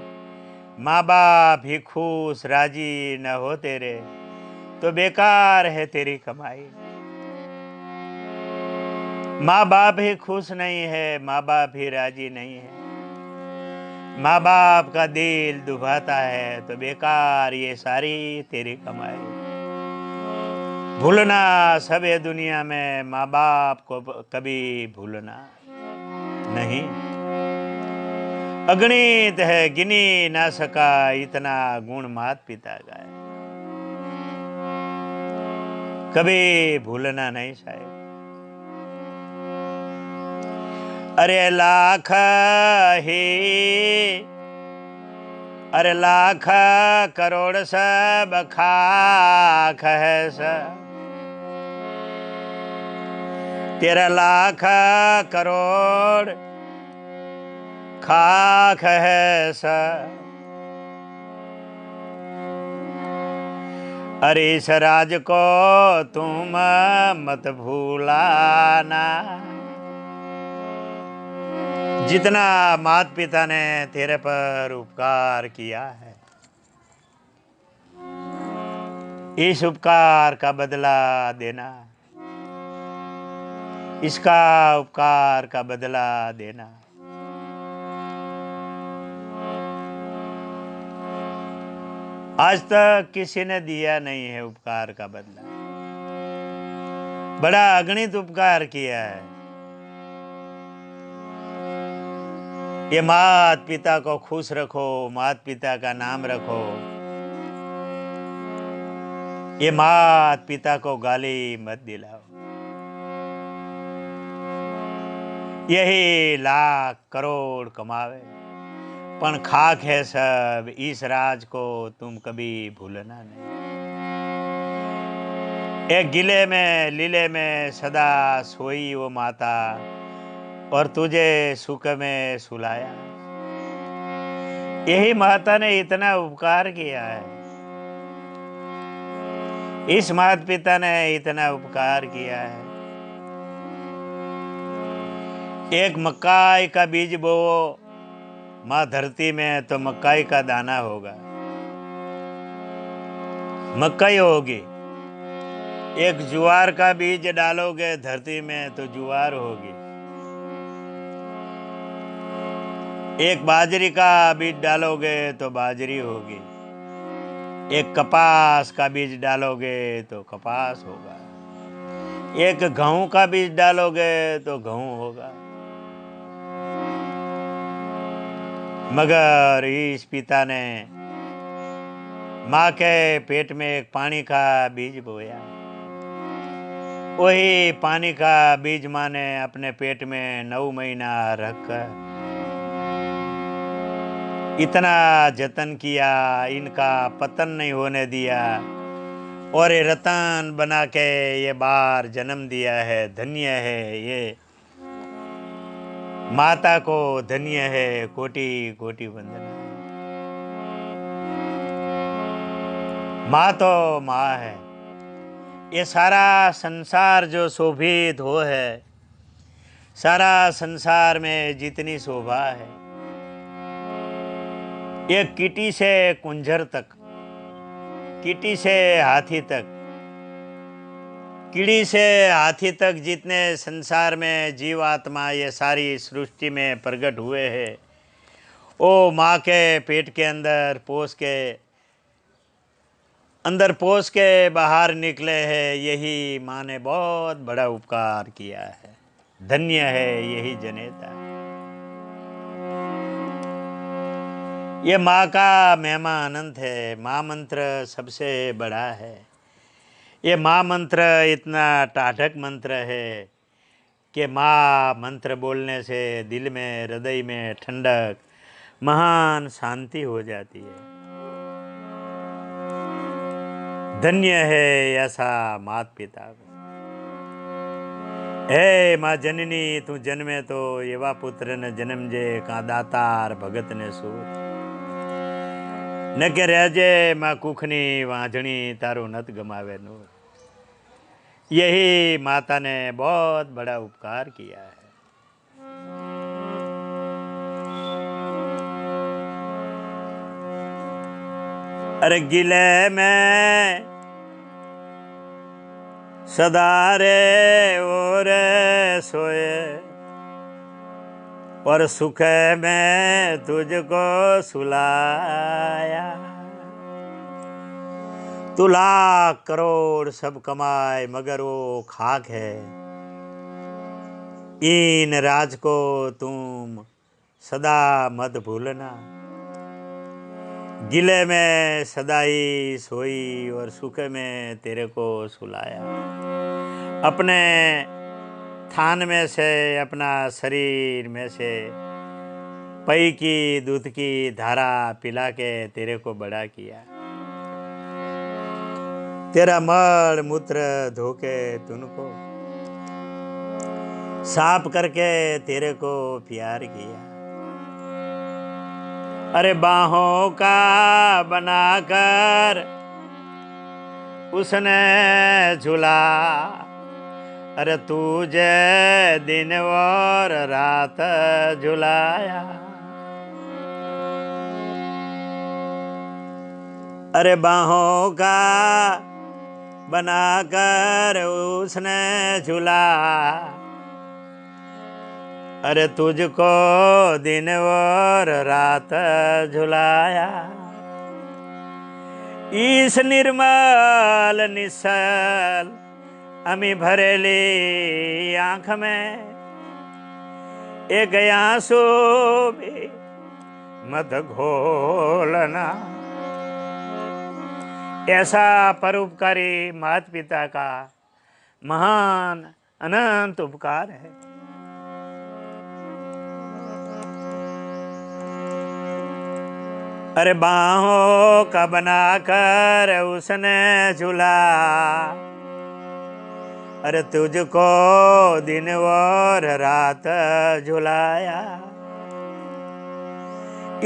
माँ बाप ही खुश राजी न हो तेरे, तो बेकार है तेरी कमाई। माँ बाप ही खुश नहीं है, माँ बाप ही राजी नहीं है, माँ बाप का दिल दुभाता है, तो बेकार ये सारी तेरी कमाई। भूलना सब ये दुनिया में, माँ बाप को कभी भूलना नहीं। अगणित है गिनी ना सका इतना गुण मात पिता का है, कभी भूलना नहीं साहेब। अरे लाख ही, अरे लाख करोड़ सब खाक है सब, तेरा लाख करोड़ खाक है सब, अरे इस राज को तुम मत भूलाना। जितना माता पिता ने तेरे पर उपकार किया है, इस उपकार का बदला देना, इसका उपकार का बदला देना। आज तक किसी ने दिया नहीं है उपकार का बदला, बड़ा अगणित उपकार किया है। ये माता पिता को खुश रखो, माता पिता का नाम रखो, ये माता पिता को गाली मत दिलाओ। यही लाख करोड़ कमावे पण खाक है सब, इस राज को तुम कभी भूलना नहीं। एक गिले में लीले में सदा सोई वो माता, और तुझे सुख में सुलाया। यही माता ने इतना उपकार किया है, इस माता पिता ने इतना उपकार किया है। एक मकाई का बीज बोओ माँ धरती में तो मकाई का दाना होगा, मकाई होगी। एक ज्वार का बीज डालोगे धरती में तो ज्वार होगी। एक बाजरी का बीज डालोगे तो बाजरी होगी। एक कपास का बीज डालोगे तो कपास होगा। एक गेहूं का बीज डालोगे तो गेहूं होगा। मगर इस पिता ने माँ के पेट में एक पानी का बीज बोया, वही पानी का बीज माँ ने अपने पेट में 9 महीना रखकर इतना जतन किया, इनका पतन नहीं होने दिया, और ये रतन बना के ये बार जन्म दिया है। धन्य है ये माता को धन्य है कोटि कोटि वंदना। माँ तो माँ है। ये सारा संसार जो शोभित हो है, सारा संसार में जितनी शोभा है, ये कीटी से कुंजर तक, कीटी से हाथी तक, कीड़ी से हाथी तक जितने संसार में जीवात्मा ये सारी सृष्टि में प्रकट हुए हैं, वो माँ के पेट के अंदर पोस के बाहर निकले हैं। यही माँ ने बहुत बड़ा उपकार किया है। धन्य है यही जनेता। ये माँ का महिमा अनंत है। माँ मंत्र सबसे बड़ा है। ये माँ मंत्र इतना टाढ़क मंत्र है कि माँ मंत्र बोलने से दिल में, हृदय में ठंडक, महान शांति हो जाती है। धन्य है ऐसा मात पिता को। हे माँ जननी तू जन्मे तो एवा पुत्र ने जन्म जे का दातार भगत ने सूर न के रहजे माँ कुखनी वांझणी तारो नत गमावे नूर। यही माता ने बहुत बड़ा उपकार किया है। अरे गिले में सदा रे और सोए और सुख में तुझको सुलाया। तू लाख करोड़ सब कमाए मगर वो खाक है। इन राज को तुम सदा मत भूलना। गिले में सदाई सोई और सुख में तेरे को सुलाया। अपने थान में से, अपना शरीर में से पई की दूध की धारा पिला के तेरे को बड़ा किया। तेरा मल मूत्र धोके तुनको साफ करके तेरे को प्यार किया। अरे बाहों का बनाकर उसने झूला। अरे तुझे दिन और रात झुलाया। अरे बाहों का बनाकर उसने झूला। अरे तुझको दिन और रात झुलाया। इस निर्मल निश्चल अमी भरेली आँख में एक आंसू भी मत घोलना। ऐसा परोपकारी माता पिता का महान अनंत उपकार है। अरे बाहों का बनाकर उसने झूला। अरे तुझको दिन और रात झुलाया।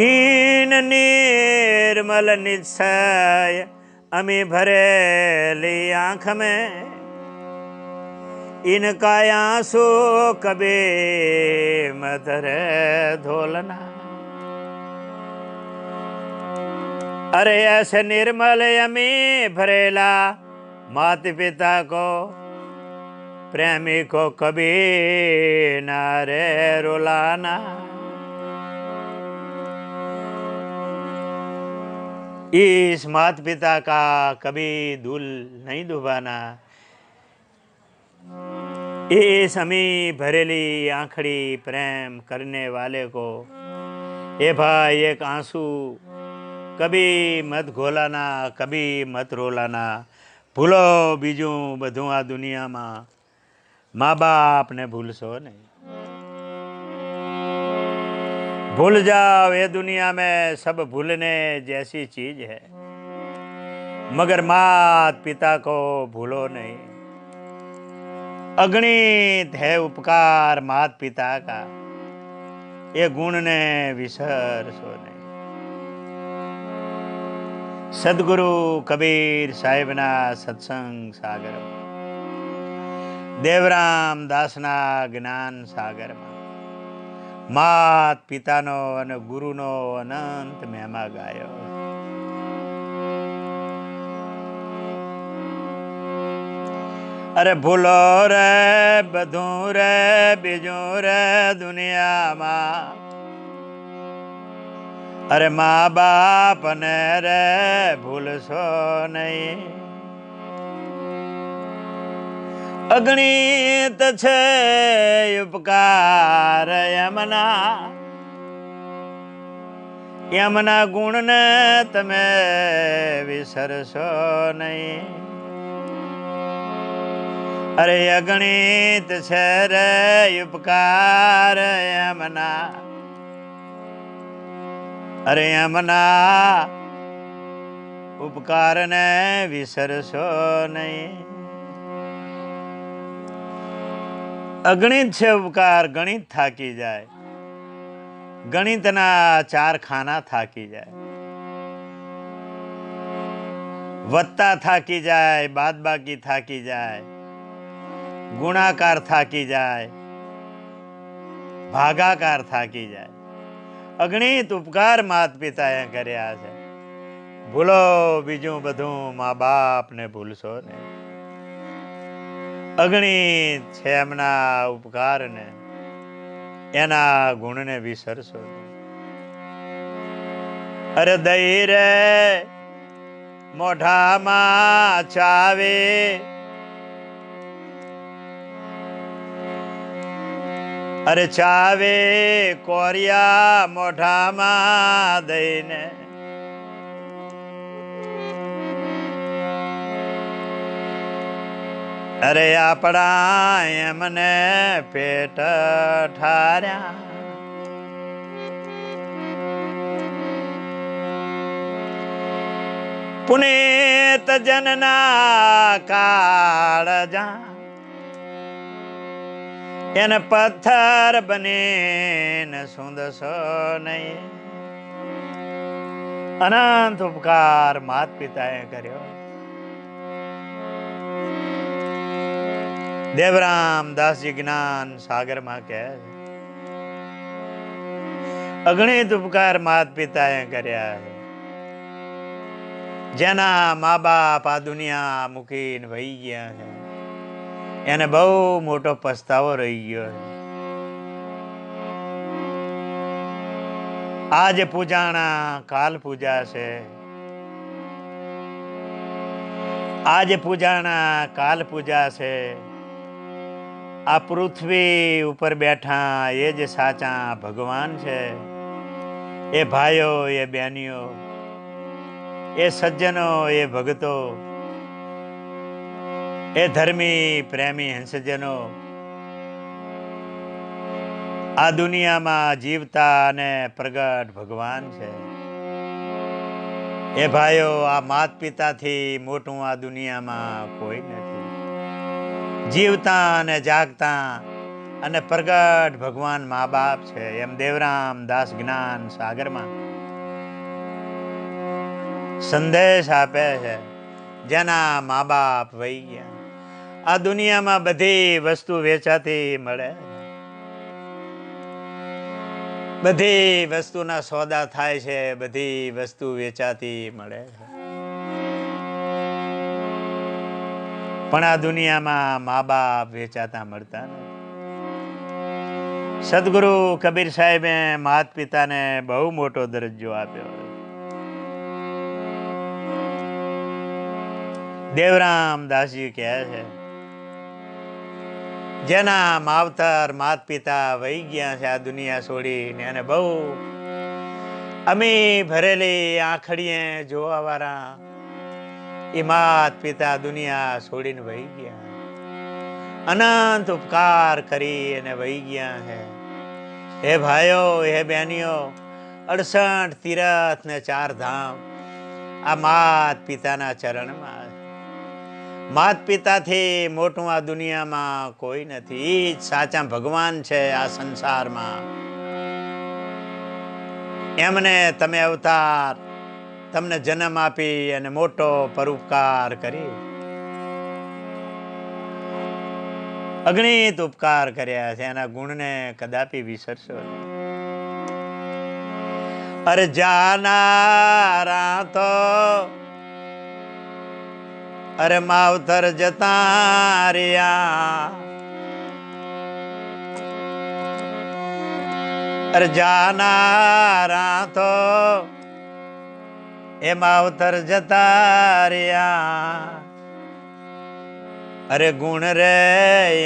इन निर्मल निश्चय अमी भरेली आँख में इनका आंसू कभी मत रे धोलना। अरे ऐसे निर्मल अमी भरेला माता पिता को प्रेमी को कभी ना रे रुलाना। इस माता पिता का कभी धूल नहीं डुबाना। इस अमी भरेली आंखड़ी प्रेम करने वाले को ए भाई एक आंसू कभी मत घोलाना, कभी मत रोलाना। भूलो बीजू बधु आ दुनिया में माँ बाप ने भूलशो नहीं। भूल जाओ ये दुनिया में सब भूलने जैसी चीज है, मगर मात पिता को भूलो नहीं। अगणित है उपकार मात पिता का। એ ગુણને વિસરશો નહીં. સદગુરુ કબીર સાહેબના સત્સંગ સાગરમાં, દેવરામ દાસના જ્ઞાન સાગરમાં માત પિતાનો અને ગુરુનો અનંત મહિમા ગાયો. અરે ભૂલો રે બધું રે બીજું રે દુનિયામાં, અરે મા બાપ ને રે ભૂલશો નહીં. અગણિત છે ઉપકાર એમના, એમના ગુણને તમે વિસરશો નહીં. અરે અગણિત છે રે ઉપકાર એમના, અરે એમના ઉપકારને વિસરશો નહીં. અગણિત છે ઉપકાર, ગણિત થાકી જાય, ગણિતના 4 ખાના થાકી જાય. વત્તા થાકી જાય, બાદબાકી થાકી જાય, ગુણાકાર થાકી જાય, ભાગાકાર થાકી જાય. અગણિત ઉપકાર માત પિતાએ કર્યા છે. ભૂલો બીજું બધું મા બાપ ને ભૂલશો ને. અગણિત છે એમના ઉપકાર ને, એના ગુણને વિસરશો ને. અરે દઈ રે મોઢામાં ચાવે, અરે ચાવે કોરિયા મોઢામાં દઈને, અરે આપણા એમને પેટ ઠાર્યા. પુનિત જનના કાળજા, એને પથ્થર બનીને સૂંદશો નહીં. અનંત ઉપકાર માત પિતાએ કર્યો. દેવરામ દાસજી જ્ઞાન સાગરમાં કહે છે, અગણિત ઉપકાર માત પિતાએ કર્યા છે. જેના મા બાપ આ દુનિયા મૂકીને વહી ગયા છે, એને બહુ મોટો પસ્તાવો રહી ગયો છે. આજે પૂજાણા કાલ પૂજા છે, આજે પૂજાણા કાલ પૂજા છે. આ પૃથ્વી ઉપર બેઠા એ જે સાચા ભગવાન છે. એ ભાઈઓ, એ બહેનીઓ, એ સજ્જનો, એ ભગતો, એ ધર્મી પ્રેમી હંસજનો આ દુનિયામાં જીવતા અને પ્રગટ ભગવાન છે. એ ભાઈઓ, આ માત પિતાથી મોટું આ દુનિયામાં કોઈ નથી. જીવતા અને જાગતા અને પ્રગટ ભગવાન મા બાપ છે. એમ દેવરામ દાસ જ્ઞાન સાગરમાં સંદેશ આપે છે. જેના મા બાપ વહી ગયા, આ દુનિયામાં બધી વસ્તુ વેચાતી મળે, બધી વસ્તુના સોદા થાય છે, બધી વસ્તુ વેચાતી મળે છે. પણ આ દુનિયામાં મા બાપ વેચાતા મળતા નથી. સદગુરુ કબીર સાહેબે માત પિતાને બહુ મોટો દરજ્જો આપ્યો. દેવરામ દાસજી કહે છે, જેના માવતર માત પિતા વહી ગયા છે આ દુનિયા છોડીને, એને બહુ અમી ભરેલી આંખડીએ જોવા વાળા એ માત પિતા દુનિયા છોડીને વહી ગયા. અનંત ઉપકાર કરી અને વહી ગયા છે. હે ભાઈઓ, હે બહેનીઓ, 68 તીરથ ને 4 ધામ આ માત પિતાના ચરણમાં. માત પિતાથી મોટું આ દુનિયામાં કોઈ નથી. ઈ જ સાચા ભગવાન છે આ સંસારમાં. એમને તમે અવતાર, તમને જન્મ આપી અને મોટો પરોપકાર કરી, અગણિત ઉપકાર કર્યા છે. એના ગુણને કદાપી વિસરશો નહીં. અરે જાનારા તો અરે માવતર જતા રહ્યા, અરે જાનારા તો એ માવતર જતા રહ્યા, અરે ગુણ રે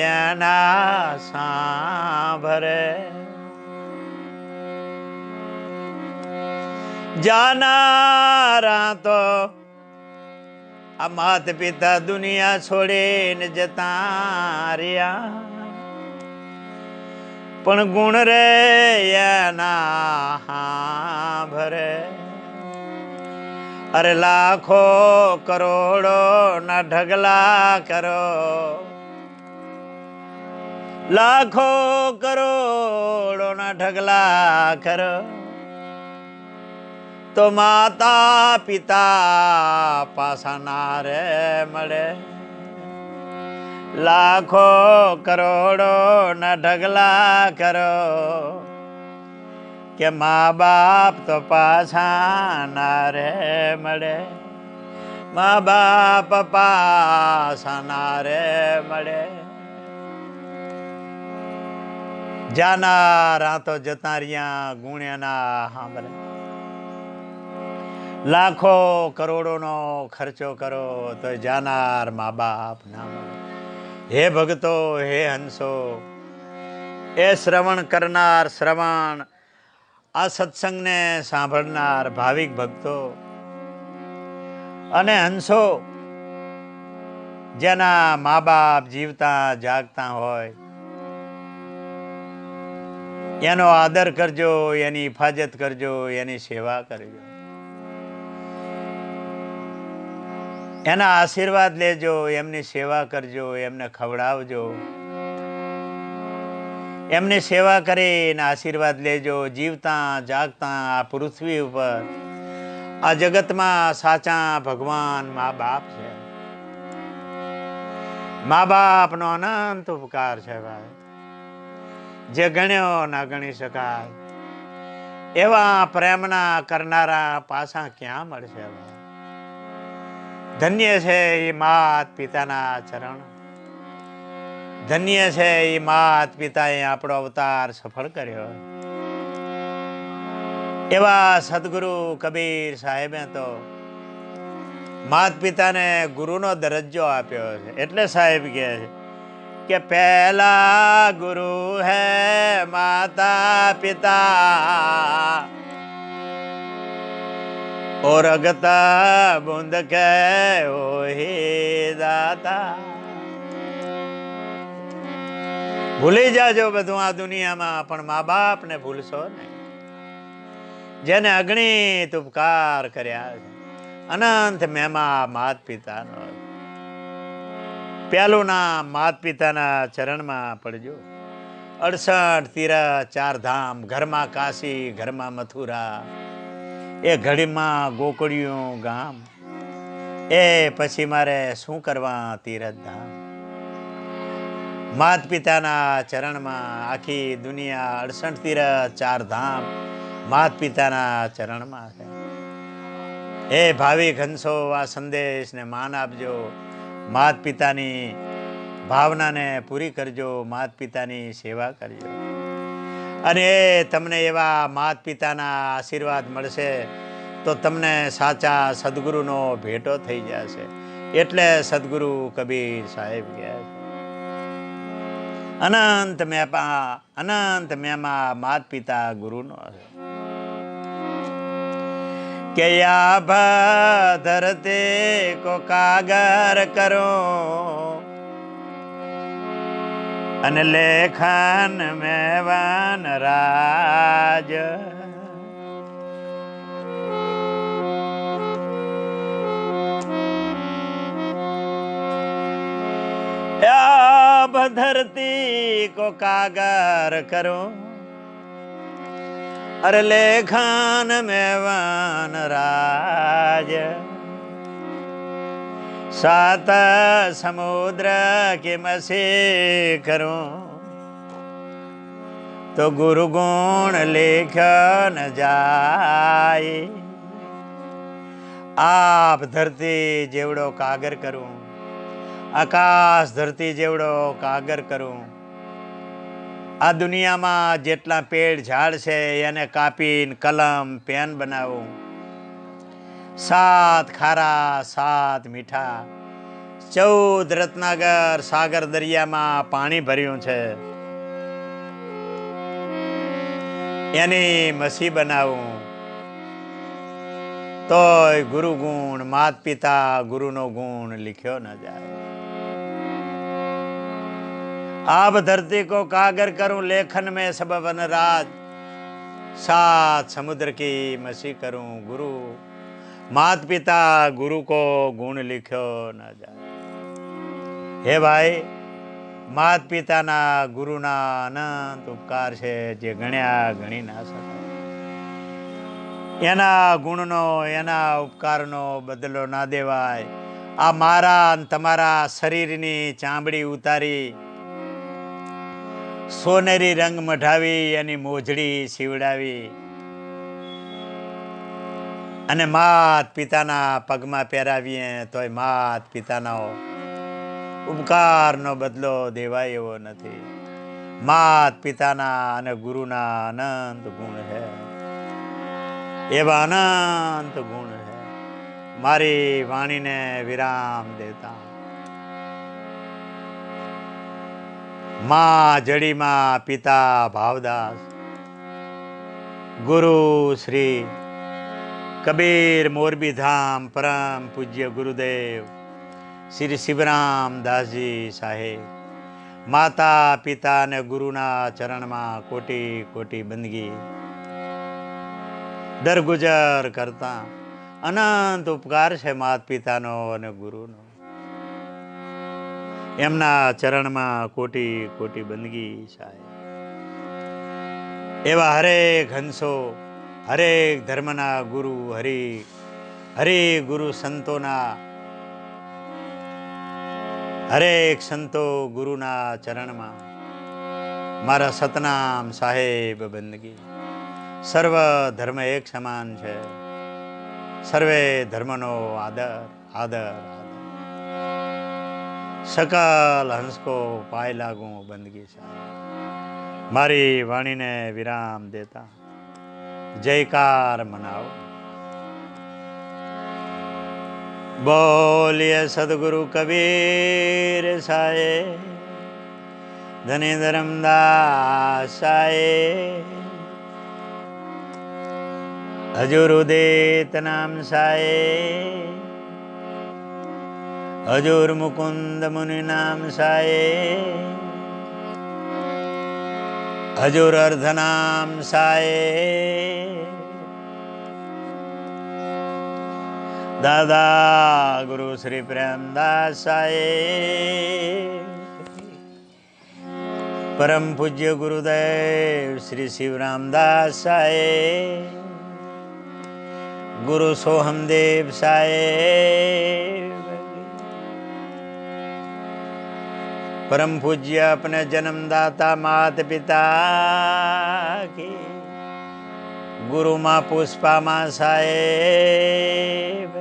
એના સાંભરે. જાનારા તો આ માત પિતા દુનિયા છોડીને જતા રહ્યા, પણ ગુણ રે એના સાંભરે. અરે લાખો કરોડો ના ઢગલા કરો, લાખો કરોડો ના ઢગલા કરો, તો માતા પિતા પાછા ના રે મળે. લાખો કરોડો ના ઢગલા કરો, કે મા બાપ તો પાછા ના રે મળે. મા બાપ પાછા ના રે મળે. જાનારા તો જતા રહ્યા, ગુણ્યાના સાંભળે. લાખો કરોડોનો ખર્ચો કરો તો જાનાર મા બાપ ના મળે. હે ભક્તો, હે હંસો, એ શ્રવણ કરનાર, શ્રવણ આ સત્સંગને સાંભળનાર ભાવિક ભક્તો અને હંસો, જેના મા બાપ જીવતા જાગતા હોય એનો આદર કરજો, એની હિફાજત કરજો, એની સેવા કરજો, એના આશીર્વાદ લેજો, એમની સેવા કરજો, એમને ખવડાવજો, એમની સેવા કરીને આશીર્વાદ લેજો. જીવતા જાગતા આ પૃથ્વી ઉપર, આ જગતમાં સાચા ભગવાન મા બાપ છે. મા બાપનો અનંત ઉપકાર છે ભાઈ, જે ગણ્યો ના ગણી શકાય. એવા પ્રેમના કરનારા પાછા ક્યાં મળશે ભાઈ? ધન્ય છે એ માત પિતાના ચરણ, ધન્ય છે એ માત પિતાએ આપણો અવતાર સફળ કર્યો. એવા સદગુરુ કબીર સાહેબે તો માત પિતાને ગુરુનો દરજ્જો આપ્યો છે. એટલે સાહેબ કહે છે કે પહેલા ગુરુ હે માતા પિતા, और अगता बूंद के ओही दाता. ભૂલી જાજો બધું આ દુનિયામાં, પણ મા બાપ ને ભૂલશો નહીં, જેને અગણિત ઉપકાર કર્યા છે. અનંત મહેમા માત પિતાનો. પહેલું નામ માત પિતાના ચરણમાં પડજો. 68 તીરથ 4 ધામ, ઘરમાં કાશી, ઘરમાં મથુરા, એ ઘડીમાં ગોકળિયું ગામ, એ પછી મારે શું કરવા તીરથ ધામ. માત પિતાના ચરણમાં આખી દુનિયા, 68 તીરથ 4 ધામ માત પિતાના ચરણમાં છે. હે ભાવિક હંસો, આ સંદેશને માન આપજો. માત પિતાની ભાવનાને પૂરી કરજો, માત પિતાની સેવા કરજો, અને તમને એવા માત પિતાના આશીર્વાદ મળશે તો તમને સાચા સદગુરુનો ભેટો થઈ જશે. એટલે સદગુરુ કબીર સાહેબ ગયા છે અનંત મહેમા માત પિતા ગુરુનો છે. કે યા ધરતે કો કાગર કરો, અને લેખન મેવાન રાજ. ધરતી કો કાગર કરો, अरे लेखन में वन राज, सात समुद्र के मसे करूं, तो गुरु गुण लेख न जाए। आप धरती जेवड़ो कागर करूं, आकाश धरती जेवड़ो कागर करूं, आ दुनियाમાં જેટલા પેડ ઝાડ છે એને કાપીને કલમ પેન બનાવું, સાત ખારા સાત મીઠા 14 રત્નાગર સાગર દરિયામાં પાણી ભર્યું છે એની મસી બનાવું, તોય ગુરુ ગુણ માત પિતા ગુરુનો ગુણ लिखियो न जाए। आप धरती को कागर करूं, लेखन में सब वनराज, सात समुद्र की मसी करूं, गुरु मात पिता गुरु को गुण लिख्यो न जाए। हे भाई, मात पिताना गुरुना अनंत उपकार છે જે ગણ્યા ગણી ના શકાય। એના ગુણનો એના ઉપકારનો બદલો ના દેવાય। આ મારા અને તમારા શરીરની ચામડી ઉતારી સોનેરી રંગ મઢાવી એની મોજડી સીવડાવી અને માત પિતાના પગમાં પહેરાવીએ તોય માત પિતાનો ઉપકારનો બદલો દેવાય એવો નથી। માત પિતાના અને ગુરુના અનંત ગુણ છે, એવા અનંત ગુણ છે। મારી વાણીને વિરામ દેતા माँ जड़ी माँ पिता भावदास, गुरु श्री कबीर मोरबी धाम परम पूज्य गुरुदेव श्री शिवराम दास जी साहेब, माता पिता ने गुरुना चरण में कोटि कोटि बंदगी दरगुजर करता। अनंत उपकार है माता पितानो अने गुरुनो, एमना चरणમાં કોટી કોટી બંદગી સાહેબ। એવા હરેક હંસો હરેક ધર્મના ગુરુ હરેક ગુરુ સંતોના હરેક સંતો ગુરુના ચરણમાં મારા સતનામ સાહેબ બંદગી। સર્વ ધર્મ એક સમાન છે, સર્વે ધર્મનો આદર આદર सकल हंस को पाए लागू बंदगी साहेब। मारी वाणी ने विराम देता जयकार मनाओ। बोलिए सदगुरु कबीर साहेब, धनी धर्मदास साहेब, हजूर उदित नाम साहेब, हजूर मुकुंद मुनि नाम साहेब, हजूर अर्ध नाम साहेब, दादा गुरु श्री प्रेमदास साहेब, परम पूज्य गुरुदेव श्री शिवरामदास साहेब, गुरु सोहमदेव साहेब, परम पूज्य अपने जन्मदाता मात पिता की गुरु माँ पुष्पा माँ साहेब,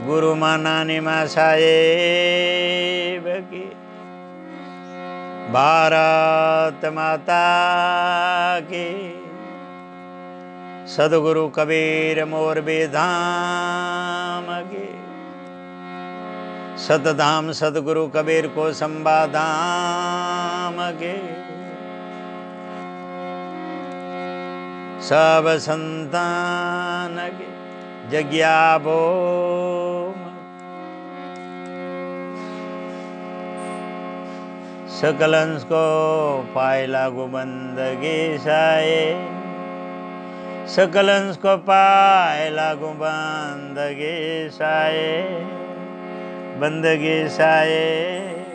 गुरु माँ नानी माँ साहेब की, भारत माता की, सदगुरु कबीर मोरबी धाम की, सतधाम सदगुरु कबीर को संबा धाम के, सब संतान के जग्या भो सकल अंश को पाए लागू बंदगी साए, सकल अंश को पाए लागू बंदगी साए, बंदगी साए।